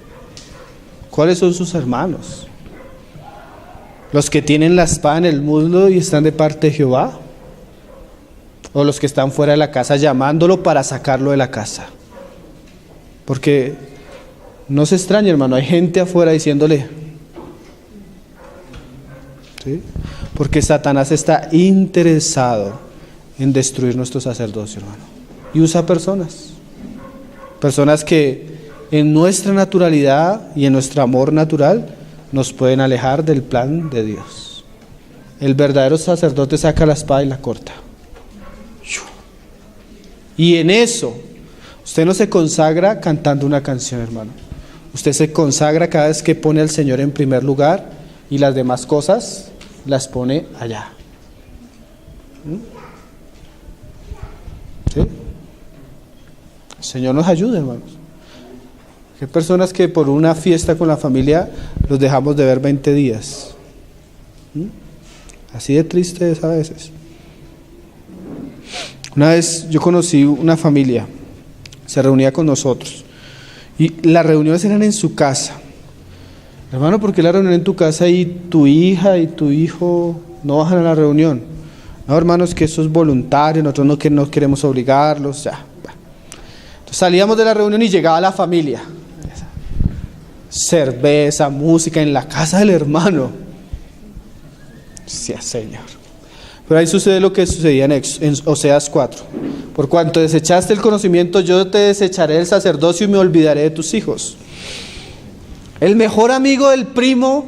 ¿Cuáles son sus hermanos? ¿Los que tienen la espada en el muslo y están de parte de Jehová? ¿O los que están fuera de la casa llamándolo para sacarlo de la casa? Porque no se extrañe, hermano, hay gente afuera diciéndole, ¿sí? Porque Satanás está interesado en destruir nuestro sacerdocio, hermano. Y usa personas que en nuestra naturalidad y en nuestro amor natural nos pueden alejar del plan de Dios. El verdadero sacerdote saca la espada y la corta. Y en eso, usted no se consagra cantando una canción, hermano. Usted se consagra cada vez que pone al Señor en primer lugar y las demás cosas las pone allá. ¿Sí? El Señor nos ayude, hermanos. Hay personas que por una fiesta con la familia los dejamos de ver 20 días. Así de triste es a veces. Una vez yo conocí una familia, se reunía con nosotros y las reuniones eran en su casa. Hermano, ¿por qué la reunión en tu casa y tu hija y tu hijo no bajan a la reunión? No, hermanos, que eso es voluntario, nosotros no queremos obligarlos, ya. Entonces salíamos de la reunión y llegaba la familia. Cerveza, música en la casa del hermano. Sí, Señor. Pero ahí sucede lo que sucedía en Oseas 4. Por cuanto desechaste el conocimiento, yo te desecharé el sacerdocio y me olvidaré de tus hijos. El mejor amigo del primo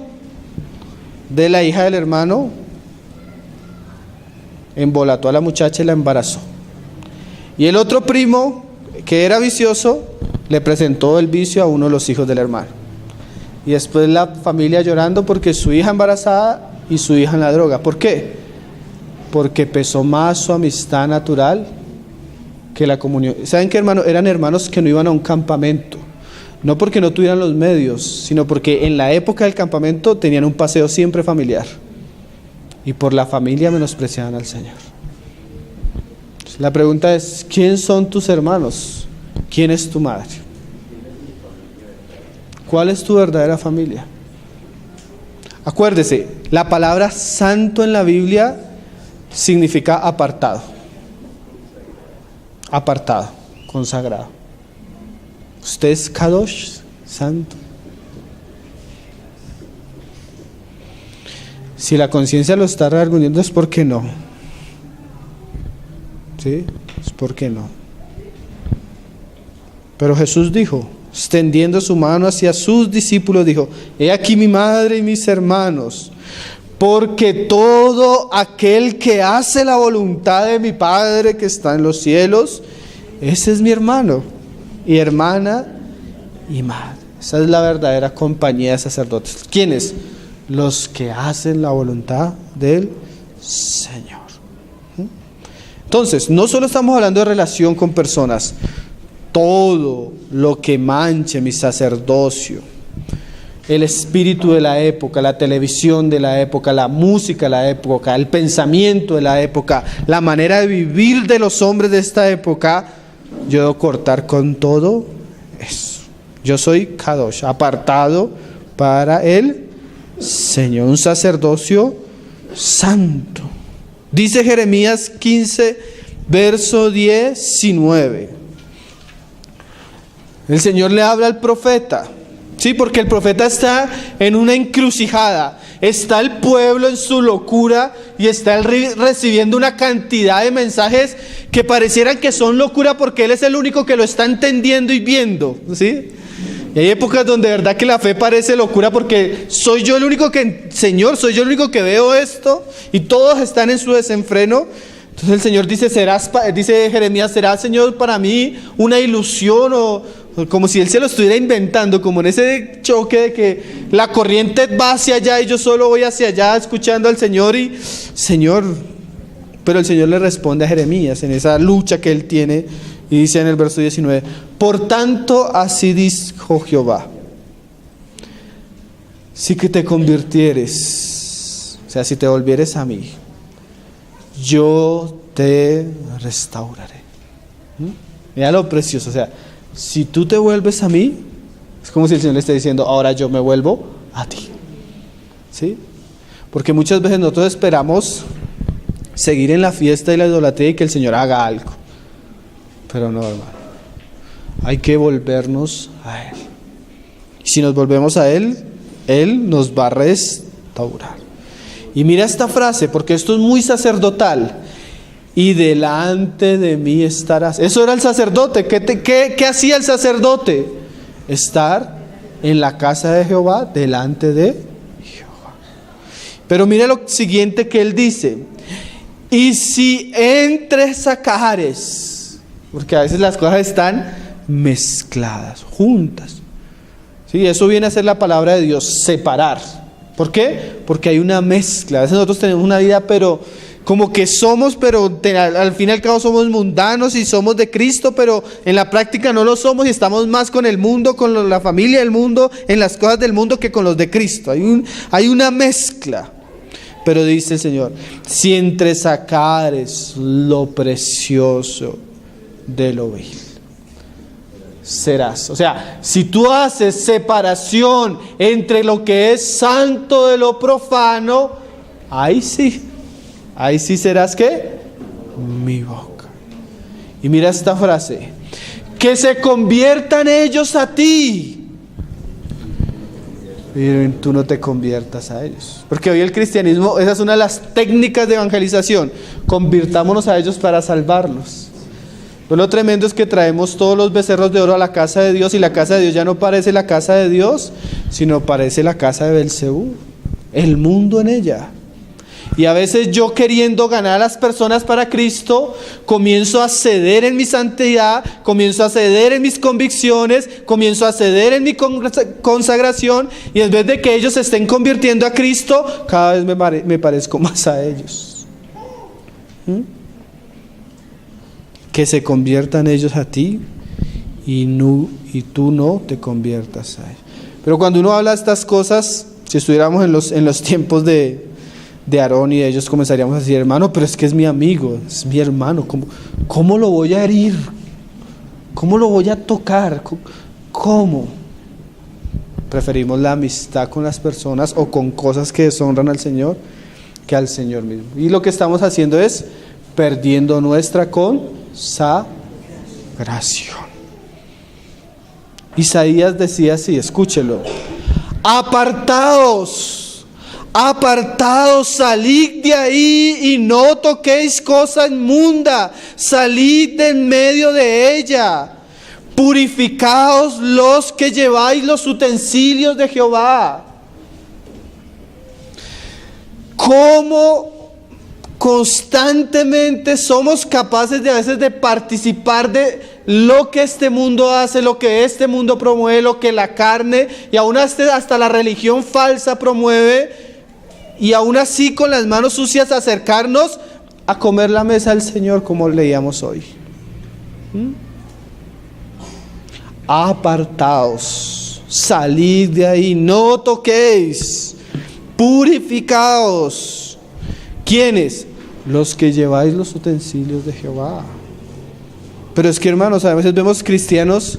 de la hija del hermano embolató a la muchacha y la embarazó. Y el otro primo, que era vicioso, le presentó el vicio a uno de los hijos del hermano. Y después la familia llorando porque su hija embarazada y su hija en la droga. ¿Por qué? Porque pesó más su amistad natural que la comunión. ¿Saben qué, hermano? Eran hermanos que no iban a un campamento. No porque no tuvieran los medios, sino porque en la época del campamento tenían un paseo siempre familiar. Y por la familia menospreciaban al Señor. La pregunta es, ¿quién son tus hermanos? ¿Quién es tu madre? ¿Cuál es tu verdadera familia? Acuérdese, la palabra santo en la Biblia significa apartado. Apartado, consagrado. Usted es Kadosh, santo. Si la conciencia lo está reargüyendo es porque no. ¿Sí? Es porque no. Pero Jesús dijo, extendiendo su mano hacia sus discípulos, dijo, he aquí mi madre y mis hermanos, porque todo aquel que hace la voluntad de mi Padre que está en los cielos, ese es mi hermano y hermana y madre. Esa es la verdadera compañía de sacerdotes. ¿Quiénes? Los que hacen la voluntad del Señor. Entonces, no solo estamos hablando de relación con personas, todo lo que manche mi sacerdocio, el espíritu de la época, la televisión de la época, la música de la época, el pensamiento de la época, la manera de vivir de los hombres de esta época, yo debo cortar con todo eso. Yo soy Kadosh, apartado para el Señor, un sacerdocio santo. Dice Jeremías 15, verso 19. El Señor le habla al profeta. Sí, porque el profeta está en una encrucijada. Está el pueblo en su locura y está él recibiendo una cantidad de mensajes que parecieran que son locura porque él es el único que lo está entendiendo y viendo. ¿Sí? Y hay épocas donde de verdad que la fe parece locura porque soy yo el único que, Señor, soy yo el único que veo esto y todos están en su desenfreno. Entonces el Señor dice, dice Jeremías, ¿será, Señor, para mí una ilusión o como si Él se lo estuviera inventando, como en ese choque de que la corriente va hacia allá y yo solo voy hacia allá escuchando al Señor y Señor, pero el Señor le responde a Jeremías en esa lucha que él tiene y dice en el verso 19, por tanto así dijo Jehová, si que te convirtieres sea, si te volvieres a mí, yo te restauraré. Mira lo precioso, o sea, si tú te vuelves a mí, es como si el Señor le esté diciendo, ahora yo me vuelvo a ti. ¿Sí? Porque muchas veces nosotros esperamos seguir en la fiesta y la idolatría y que el Señor haga algo. Pero no, hermano. Hay que volvernos a Él. Y si nos volvemos a Él, Él nos va a restaurar. Y mira esta frase, porque esto es muy sacerdotal. Y delante de mí estarás. Eso era el sacerdote. ¿Qué hacía el sacerdote? Estar en la casa de Jehová, delante de Jehová. Pero mira lo siguiente que él dice. Y si entresacares, porque a veces las cosas están mezcladas, juntas. ¿Sí? Eso viene a ser la palabra de Dios, separar. ¿Por qué? Porque hay una mezcla. A veces nosotros tenemos una vida, pero como que somos, pero al fin y al cabo somos mundanos y somos de Cristo, pero en la práctica no lo somos y estamos más con el mundo, con la familia del mundo, en las cosas del mundo que con los de Cristo. Hay una mezcla. Pero dice el Señor, si entresacares lo precioso de lo vil, serás. O sea, si tú haces separación entre lo que es santo de lo profano, ahí sí serás, ¿qué? Mi boca. Y mira esta frase, que se conviertan ellos a ti, y tú no te conviertas a ellos. Porque hoy el cristianismo, esa es una de las técnicas de evangelización, convirtámonos a ellos para salvarlos. Pero lo tremendo es que traemos todos los becerros de oro a la casa de Dios, y la casa de Dios ya no parece la casa de Dios, sino parece la casa de Belcebú, el mundo en ella. Y a veces yo, queriendo ganar a las personas para Cristo, comienzo a ceder en mi santidad, comienzo a ceder en mis convicciones, comienzo a ceder en mi consagración, y en vez de que ellos se estén convirtiendo a Cristo, cada vez me parezco más a ellos. Que se conviertan ellos a ti y tú no te conviertas a ellos. Pero cuando uno habla de estas cosas, si estuviéramos en los tiempos de Aarón y de ellos, comenzaríamos a decir, hermano, pero es que es mi amigo, es mi hermano, ¿cómo lo voy a herir? ¿Cómo lo voy a tocar? ¿Cómo? Preferimos la amistad con las personas o con cosas que deshonran al Señor que al Señor mismo. Y lo que estamos haciendo es perdiendo nuestra consagración. Isaías decía así, escúchelo: apartaos, salid de ahí y no toquéis cosa inmunda, salid de en medio de ella, purificaos los que lleváis los utensilios de Jehová. ¿Cómo constantemente somos capaces de a veces de participar de lo que este mundo hace, lo que este mundo promueve, lo que la carne y aún hasta la religión falsa promueve, y aún así con las manos sucias acercarnos a comer la mesa del Señor, como leíamos hoy? Apartaos, salid de ahí, no toquéis, purificaos. ¿Quiénes? Los que lleváis los utensilios de Jehová. Pero es que, hermanos, a veces vemos cristianos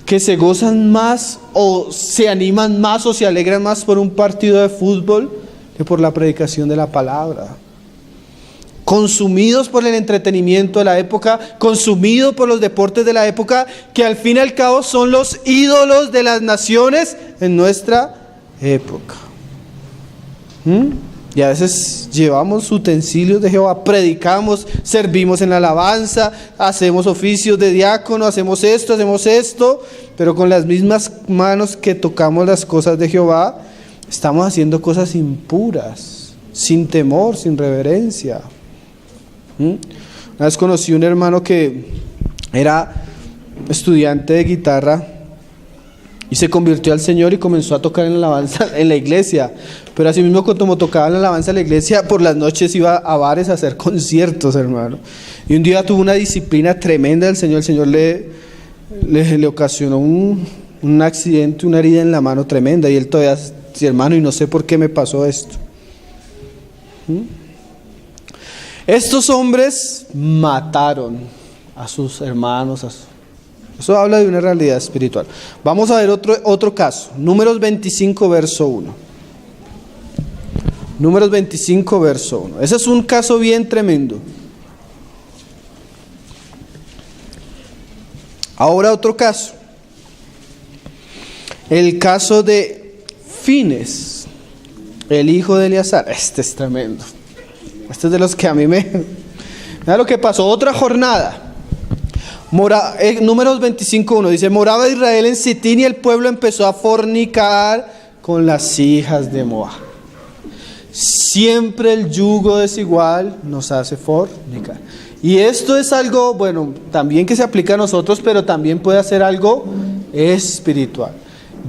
que se gozan más o se animan más o se alegran más por un partido de fútbol que por la predicación de la palabra. Consumidos por el entretenimiento de la época, consumidos por los deportes de la época, que al fin y al cabo son los ídolos de las naciones en nuestra época. Y a veces llevamos utensilios de Jehová, predicamos, servimos en la alabanza, hacemos oficios de diácono, hacemos esto, pero con las mismas manos que tocamos las cosas de Jehová, estamos haciendo cosas impuras, sin temor, sin reverencia. Una vez conocí un hermano que era estudiante de guitarra y se convirtió al Señor y comenzó a tocar en la alabanza en la iglesia. Pero así mismo, como tocaba en la alabanza en la iglesia, por las noches iba a bares a hacer conciertos, hermano. Y un día tuvo una disciplina tremenda del Señor. El Señor le ocasionó un accidente, una herida en la mano tremenda. Y él todavía dice, hermano, y no sé por qué me pasó esto. Estos hombres mataron a sus hermanos. Eso habla de una realidad espiritual. Vamos a ver otro caso. Números 25, verso 1. Números 25, verso 1. Ese es un caso bien tremendo. Ahora otro caso. El caso de Fines, el hijo de Eleazar. Este es tremendo. Este es de los que a mí me... Mira lo que pasó. Otra jornada. Números 25:1 dice: moraba Israel en Sitín y el pueblo empezó a fornicar con las hijas de Moab. Siempre el yugo desigual nos hace fornicar. Y esto es algo, bueno, también que se aplica a nosotros, pero también puede ser algo espiritual.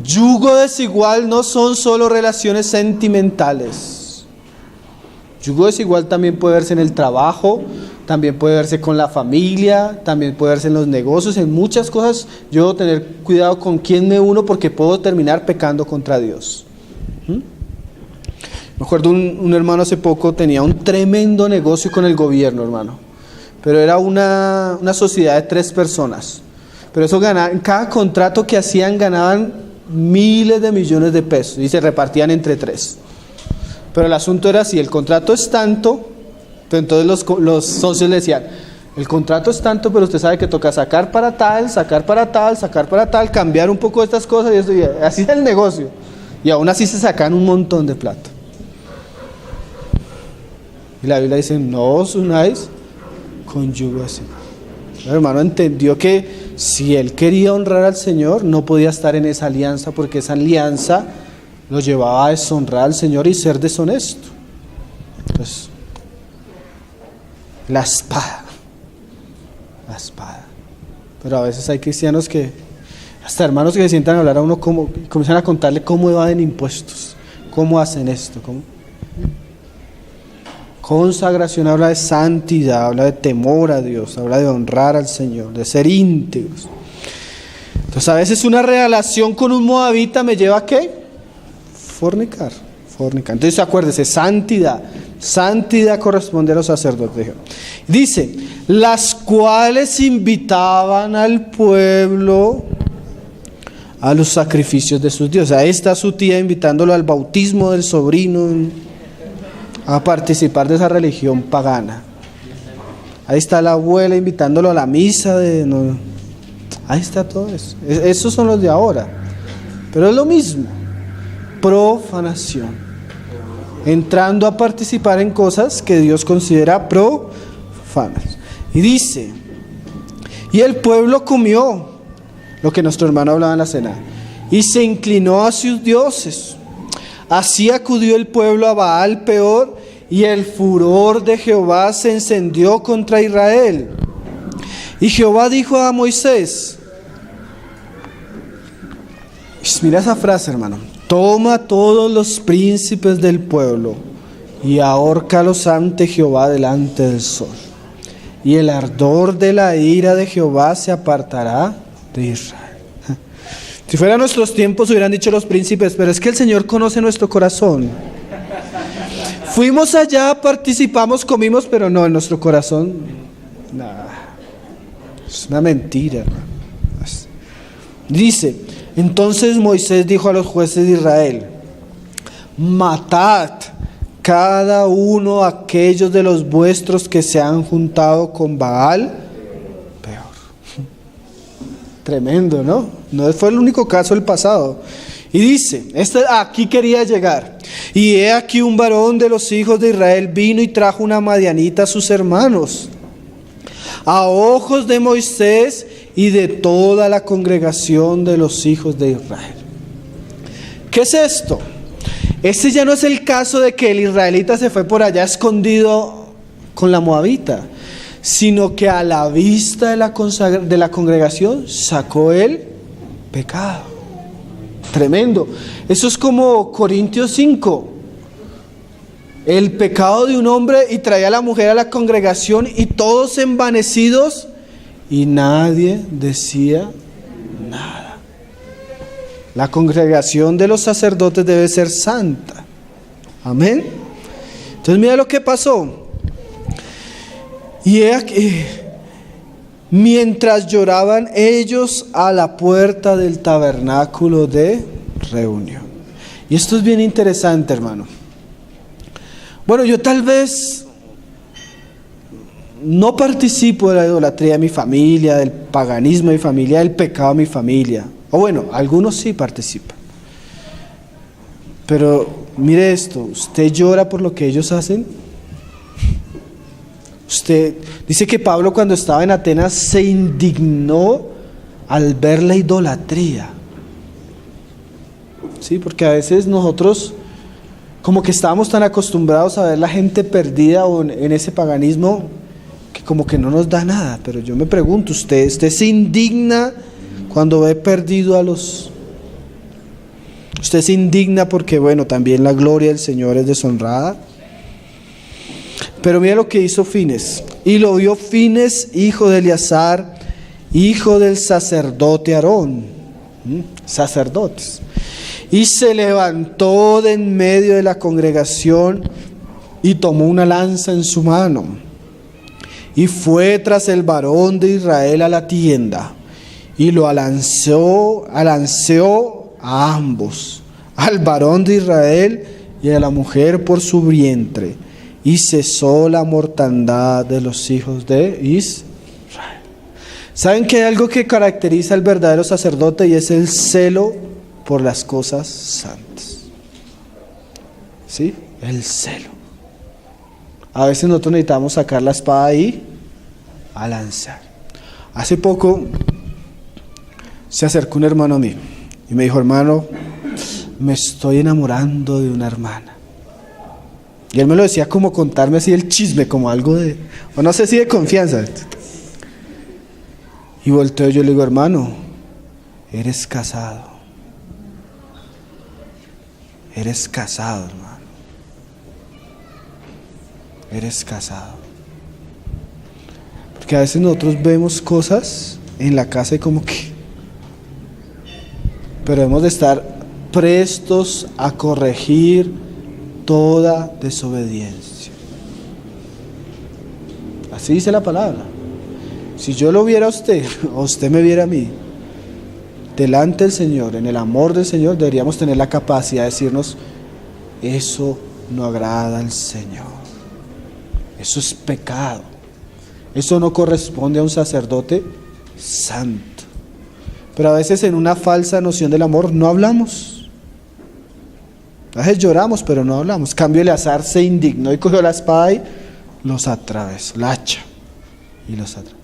Yugo desigual no son solo relaciones sentimentales. Yugo desigual también puede verse en el trabajo, también puede verse con la familia, también puede verse en los negocios, en muchas cosas. Yo debo tener cuidado con quién me uno porque puedo terminar pecando contra Dios. Me acuerdo un hermano hace poco tenía un tremendo negocio con el gobierno, hermano. Pero era una sociedad de 3 personas. Pero eso ganaba, en cada contrato que hacían ganaban miles de millones de pesos y se repartían entre 3. Pero el asunto era así: el contrato es tanto, pero entonces los socios le decían: el contrato es tanto, pero usted sabe que toca sacar para tal, sacar para tal, sacar para tal, cambiar un poco de estas cosas, y eso, y así es el negocio. Y aún así se sacan un montón de plata. Y la Biblia dice: no os unáis con yugo desigual. El hermano entendió que si él quería honrar al Señor, no podía estar en esa alianza, porque esa alianza lo llevaba a deshonrar al Señor y ser deshonesto. Entonces, la espada. Pero a veces hay cristianos que, hasta hermanos que se sientan a hablar a uno, comienzan a contarle cómo evaden impuestos, cómo hacen esto, cómo. Consagración habla de santidad, habla de temor a Dios, habla de honrar al Señor, de ser íntegros. Entonces a veces una relación con un moabita me lleva a ¿qué? Fornicar. Entonces acuérdese, santidad corresponde a los sacerdotes. Dice: las cuales invitaban al pueblo a los sacrificios de sus dioses. Ahí está su tía invitándolo al bautismo del sobrino, a participar de esa religión pagana. Ahí está la abuela invitándolo a la misa ahí está todo eso. Esos son los de ahora. Pero es lo mismo. Profanación. Entrando a participar en cosas que Dios considera profanas. Y dice: y el pueblo comió, lo que nuestro hermano hablaba en la cena, y se inclinó a sus dioses. Así acudió el pueblo a Baal Peor, y el furor de Jehová se encendió contra Israel. Y Jehová dijo a Moisés, mira esa frase, hermano: toma todos los príncipes del pueblo y ahórcalos ante Jehová delante del sol. Y el ardor de la ira de Jehová se apartará de Israel. Si fuera nuestros tiempos hubieran dicho los príncipes, pero es que el Señor conoce nuestro corazón. Fuimos allá, participamos, comimos, pero no, en nuestro corazón, nada. Es una mentira. Dice: entonces Moisés dijo a los jueces de Israel: matad cada uno aquellos de los vuestros que se han juntado con Baal Peor. Tremendo, ¿no? No fue el único caso del pasado. Y dice, aquí quería llegar: y he aquí un varón de los hijos de Israel vino y trajo una madianita a sus hermanos, a ojos de Moisés y de toda la congregación de los hijos de Israel. ¿Qué es esto? Este ya no es el caso de que el israelita se fue por allá escondido con la moabita, sino que a la vista de la congregación sacó el pecado. Tremendo. Eso es como Corintios 5. El pecado de un hombre, y traía a la mujer a la congregación y todos envanecidos y nadie decía nada. La congregación de los sacerdotes debe ser santa. Amén. Entonces Entonces mira lo que pasó. Y he aquí, mientras lloraban ellos a la puerta del tabernáculo de reunión. Y esto es bien interesante, hermano. Bueno, yo tal vez no participo de la idolatría de mi familia, del paganismo de mi familia, del pecado de mi familia. O bueno, algunos sí participan. Pero mire esto, ¿usted llora por lo que ellos hacen? Usted dice que Pablo, cuando estaba en Atenas, se indignó al ver la idolatría. Sí, porque a veces nosotros como que estábamos tan acostumbrados a ver la gente perdida en ese paganismo que como que no nos da nada. Pero yo me pregunto, ¿usted se indigna cuando ve perdido a los... Usted se indigna porque, bueno, también la gloria del Señor es deshonrada? Pero mira lo que hizo Fines. Y lo vio Fines, hijo de Eleazar, hijo del sacerdote Aarón. Sacerdotes. Y se levantó de en medio de la congregación y tomó una lanza en su mano. Y fue tras el varón de Israel a la tienda. Y lo alanceó a ambos, al varón de Israel y a la mujer por su vientre. Y cesó la mortandad de los hijos de Israel. ¿Saben que hay algo que caracteriza al verdadero sacerdote? Y es el celo por las cosas santas. ¿Sí? El celo. A veces nosotros necesitamos sacar la espada y a lanzar. Hace poco se acercó un hermano a mí y me dijo: hermano, me estoy enamorando de una hermana. Y él me lo decía como contarme así el chisme, como algo de, o no sé si de confianza. Y volteo, yo le digo: hermano, eres casado. Eres casado, hermano. Eres casado. Porque a veces nosotros vemos cosas en la casa y como que... Pero hemos de estar prestos a corregir toda desobediencia. Así dice la palabra. Si yo lo viera a usted, o usted me viera a mí, delante del Señor, en el amor del Señor, deberíamos tener la capacidad de decirnos: eso no agrada al Señor, eso es pecado, eso no corresponde a un sacerdote santo. Pero a veces, en una falsa noción del amor, no hablamos. A veces lloramos, pero no hablamos. En cambio, Eleazar se indignó y cogió la espada y los atravesó, la hacha, y los atravesó.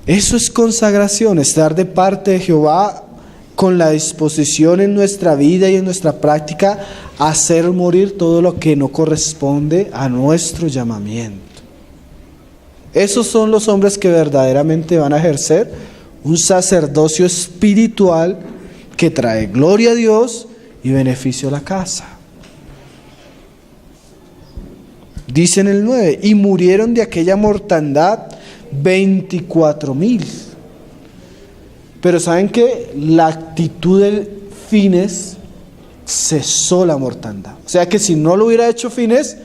Eso es consagración, estar de parte de Jehová con la disposición en nuestra vida y en nuestra práctica a hacer morir todo lo que no corresponde a nuestro llamamiento. Esos son los hombres que verdaderamente van a ejercer un sacerdocio espiritual que trae gloria a Dios y beneficio a la casa. Dice en el 9: y murieron de aquella mortandad 24,000. Pero saben que la actitud de Fines cesó la mortandad. O sea que si no lo hubiera hecho Fines,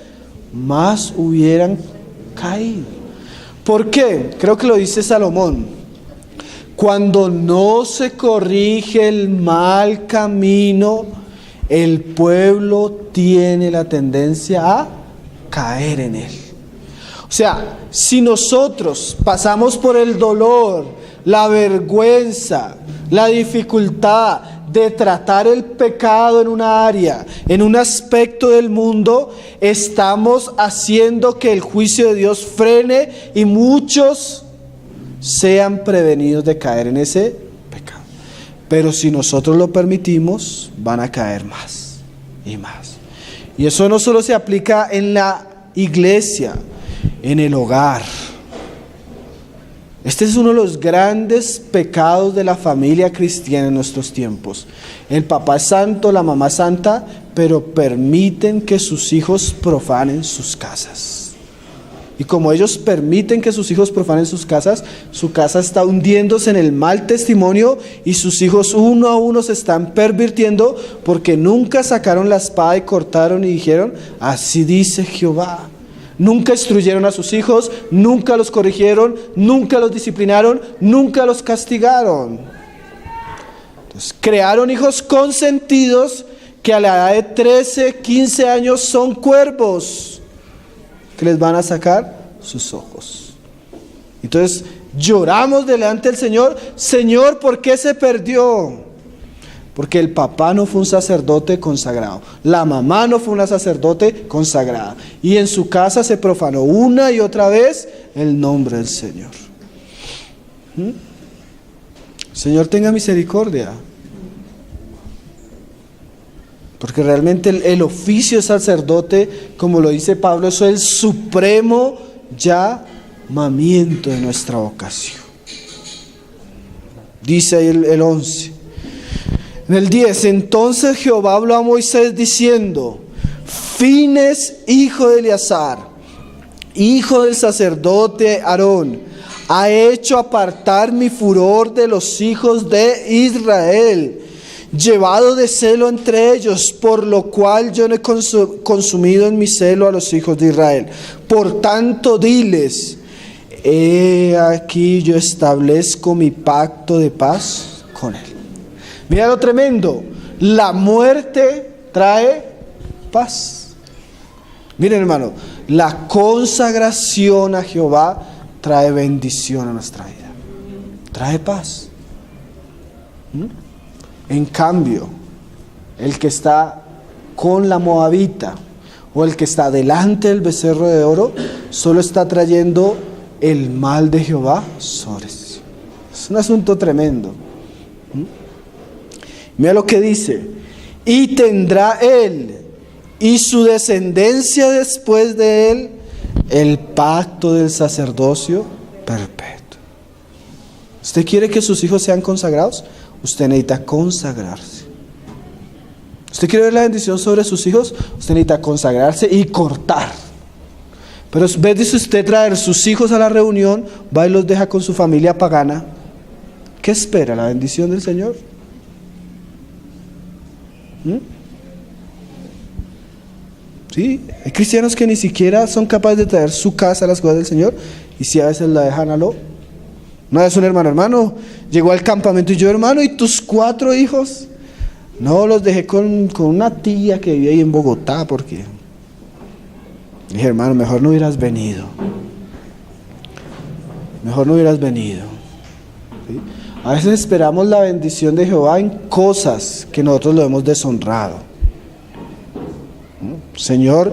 más hubieran caído. ¿Por qué? Creo que lo dice Salomón: cuando no se corrige el mal camino, el pueblo tiene la tendencia a caer en él. O sea, si nosotros pasamos por el dolor, la vergüenza, la dificultad de tratar el pecado en una área, en un aspecto del mundo, estamos haciendo que el juicio de Dios frene y muchos sean prevenidos de caer en ese pecado. Pero si nosotros lo permitimos, van a caer más y más. Y eso no solo se aplica en la iglesia, en el hogar. Este es uno de los grandes pecados de la familia cristiana en nuestros tiempos. El papá es santo, la mamá es santa, pero permiten que sus hijos profanen sus casas. Y como ellos permiten que sus hijos profanen sus casas, su casa está hundiéndose en el mal testimonio y sus hijos uno a uno se están pervirtiendo porque nunca sacaron la espada y cortaron y dijeron, así dice Jehová. Nunca instruyeron a sus hijos, nunca los corrigieron, nunca los disciplinaron, nunca los castigaron. Entonces, crearon hijos consentidos que a la edad de 13, 15 años son cuervos que les van a sacar sus ojos. Entonces lloramos delante del Señor, Señor, ¿por qué se perdió? Porque el papá no fue un sacerdote consagrado, la mamá no fue una sacerdote consagrada, y en su casa se profanó una y otra vez el nombre del Señor. Señor, tenga misericordia. Porque realmente el oficio de sacerdote, como lo dice Pablo, eso es el supremo llamamiento de nuestra vocación. Dice ahí el 11. En el 10, entonces Jehová habló a Moisés diciendo, Fines, hijo de Eleazar, hijo del sacerdote Aarón, ha hecho apartar mi furor de los hijos de Israel, llevado de celo entre ellos, por lo cual yo no he consumido en mi celo a los hijos de Israel. Por tanto, diles, he aquí yo establezco mi pacto de paz con él. Mira lo tremendo, la muerte trae paz. Miren, hermano, la consagración a Jehová trae bendición a nuestra vida, trae paz. En cambio, el que está con la moabita o el que está delante del becerro de oro, solo está trayendo el mal de Jehová sobre sí. Es un asunto tremendo. Mira lo que dice, y tendrá él y su descendencia después de él el pacto del sacerdocio perpetuo. ¿Usted quiere que sus hijos sean consagrados? Usted necesita consagrarse. ¿Usted quiere ver la bendición sobre sus hijos? Usted necesita consagrarse y cortar. Pero en vez de usted traer sus hijos a la reunión, va y los deja con su familia pagana. ¿Qué espera? ¿La bendición del Señor? Sí, hay cristianos que ni siquiera son capaces de traer su casa a las cosas del Señor, y si a veces la dejan a lo. Una vez un hermano llegó al campamento y yo, hermano, ¿y tus 4 hijos? No, los dejé con una tía que vive ahí en Bogotá, porque dije, hermano, mejor no hubieras venido. Mejor no hubieras venido. ¿Sí? A veces esperamos la bendición de Jehová en cosas que nosotros lo hemos deshonrado. Señor,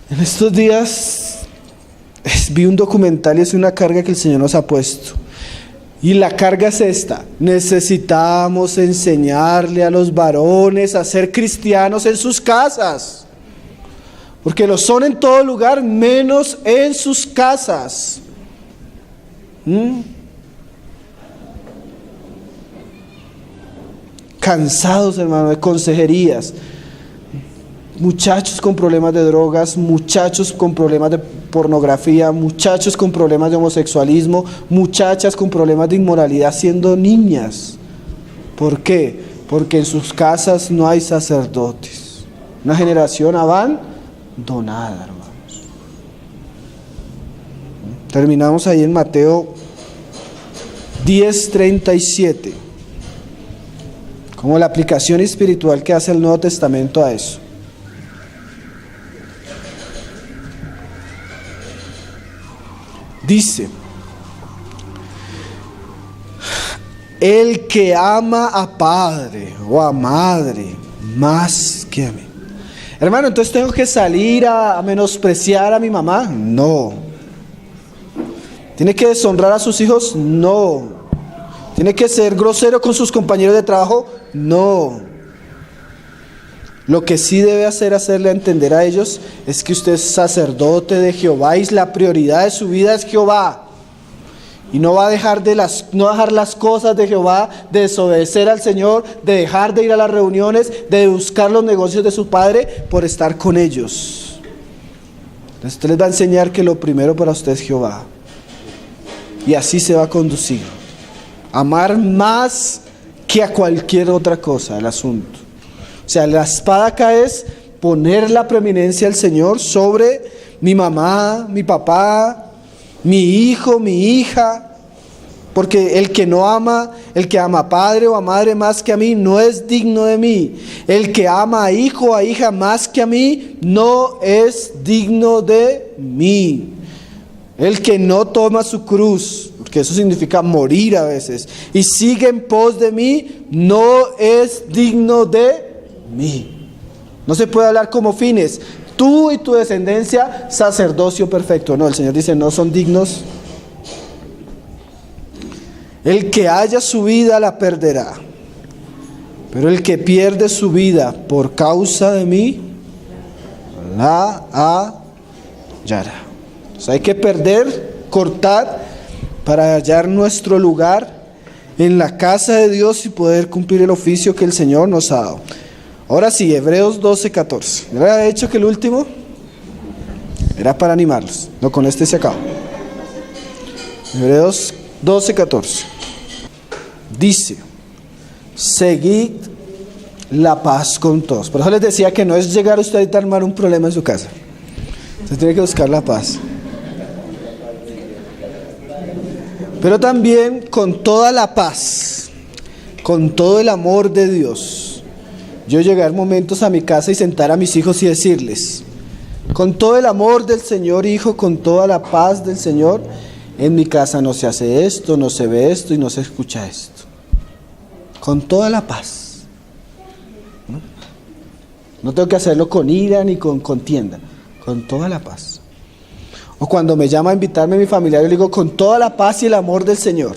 en estos días vi un documental y es una carga que el Señor nos ha puesto. Y la carga es esta: necesitamos enseñarle a los varones a ser cristianos en sus casas. Porque lo son en todo lugar, menos en sus casas. Cansados, hermano, de consejerías. Muchachos con problemas de drogas, muchachos con problemas de pornografía, muchachos con problemas de homosexualismo, muchachas con problemas de inmoralidad siendo niñas. ¿Por qué? Porque en sus casas no hay sacerdotes. Una generación abandonada, hermanos. Terminamos ahí en Mateo 10:37. Como la aplicación espiritual que hace el Nuevo Testamento a eso. Dice, el que ama a padre o a madre más que a mí. Hermano, entonces tengo que salir a menospreciar a mi mamá. No. ¿Tiene que deshonrar a sus hijos? No. ¿Tiene que ser grosero con sus compañeros de trabajo? No. Lo que sí debe hacerle entender a ellos es que usted es sacerdote de Jehová y la prioridad de su vida es Jehová. Y no va a dejar las cosas de Jehová, de desobedecer al Señor, de dejar de ir a las reuniones, de buscar los negocios de su padre por estar con ellos. Entonces usted les va a enseñar que lo primero para usted es Jehová. Y así se va a conducir. Amar más que a cualquier otra cosa el asunto. O sea, la espada acá es poner la preeminencia del Señor sobre mi mamá, mi papá, mi hijo, mi hija. Porque el que no ama, el que ama a padre o a madre más que a mí, no es digno de mí. El que ama a hijo o a hija más que a mí, no es digno de mí. El que no toma su cruz, porque eso significa morir a veces, y sigue en pos de mí, no es digno de mí. No se puede hablar como fines. Tú y tu descendencia, sacerdocio perfecto. No, el Señor dice, no son dignos. El que haya su vida la perderá, pero el que pierde su vida por causa de mí, la hallará. O sea, hay que perder, cortar, para hallar nuestro lugar en la casa de Dios y poder cumplir el oficio que el Señor nos ha dado. Ahora sí, Hebreos 12:14. ¿No había hecho que el último? Era para animarlos. No, con este se acabó. Hebreos 12:14. Dice, seguid la paz con todos. Por eso les decía que no es llegar usted a armar un problema en su casa. Usted tiene que buscar la paz. Pero también con toda la paz, con todo el amor de Dios. Yo llegar momentos a mi casa y sentar a mis hijos y decirles, con todo el amor del Señor, hijo, con toda la paz del Señor, en mi casa no se hace esto, no se ve esto y no se escucha esto. Con toda la paz. No tengo que hacerlo con ira ni con contienda, con toda la paz. O cuando me llama a invitarme a mi familiar, yo le digo, con toda la paz y el amor del Señor.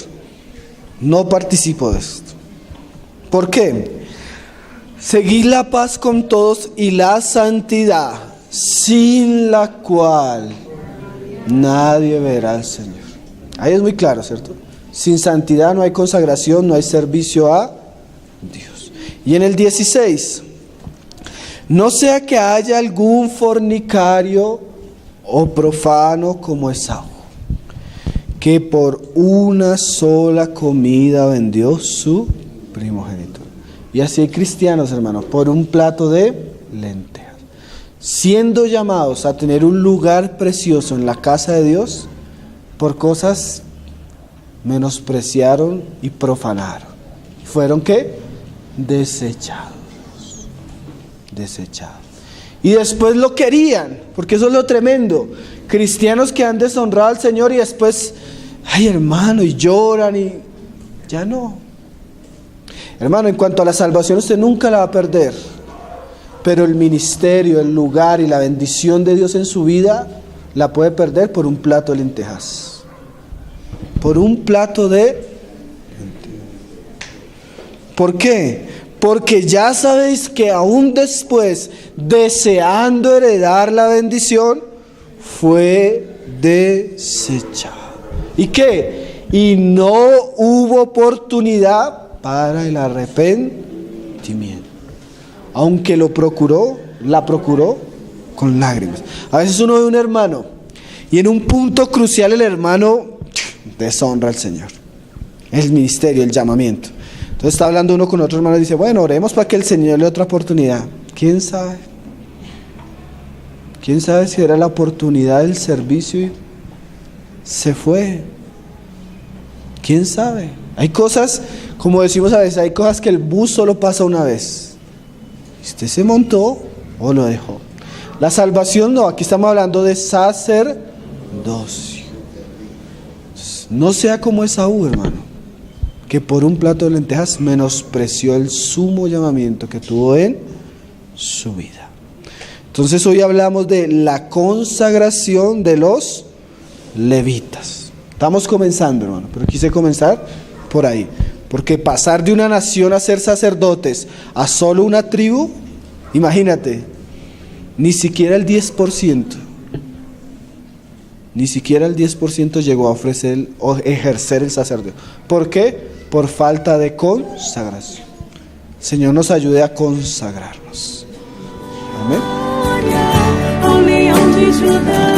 No participo de esto. ¿Por qué? Seguid la paz con todos y la santidad, sin la cual nadie verá al Señor. Ahí es muy claro, ¿cierto? Sin santidad no hay consagración, no hay servicio a Dios. Y en el 16, no sea que haya algún fornicario o profano como Esaú, que por una sola comida vendió su primogenitura. Y así hay cristianos, hermanos, por un plato de lentejas, siendo llamados a tener un lugar precioso en la casa de Dios, por cosas menospreciaron y profanaron. ¿Fueron qué? Desechados. Y después lo querían, porque eso es lo tremendo. Cristianos que han deshonrado al Señor y después, ay hermano, y lloran y ya no. Hermano, en cuanto a la salvación, usted nunca la va a perder. Pero el ministerio, el lugar y la bendición de Dios en su vida, la puede perder por un plato de lentejas. Por un plato de lentejas. ¿Por qué? Porque ya sabéis que aún después, deseando heredar la bendición, fue desechado. ¿Y qué? Y no hubo oportunidad para el arrepentimiento. Aunque la procuró con lágrimas. A veces uno ve un hermano y en un punto crucial el hermano deshonra al Señor. El ministerio, el llamamiento. Entonces está hablando uno con otro hermano y dice, bueno, oremos para que el Señor le dé otra oportunidad. ¿Quién sabe? ¿Quién sabe si era la oportunidad del servicio y se fue? ¿Quién sabe? Hay cosas, como decimos a veces, hay cosas que el bus solo pasa una vez. ¿Usted se montó o lo dejó? La salvación no, aquí estamos hablando de sacerdocio. No sea como Esaú, hermano, que por un plato de lentejas menospreció el sumo llamamiento que tuvo en su vida. Entonces hoy hablamos de la consagración de los levitas. Estamos comenzando, hermano, pero quise comenzar por ahí, porque pasar de una nación a ser sacerdotes a solo una tribu, imagínate, ni siquiera el 10%. Ni siquiera el 10% llegó a ofrecer o ejercer el sacerdocio. ¿Por qué? Por falta de consagración. El Señor nos ayude a consagrarnos. Amén. Ao leão de Judá.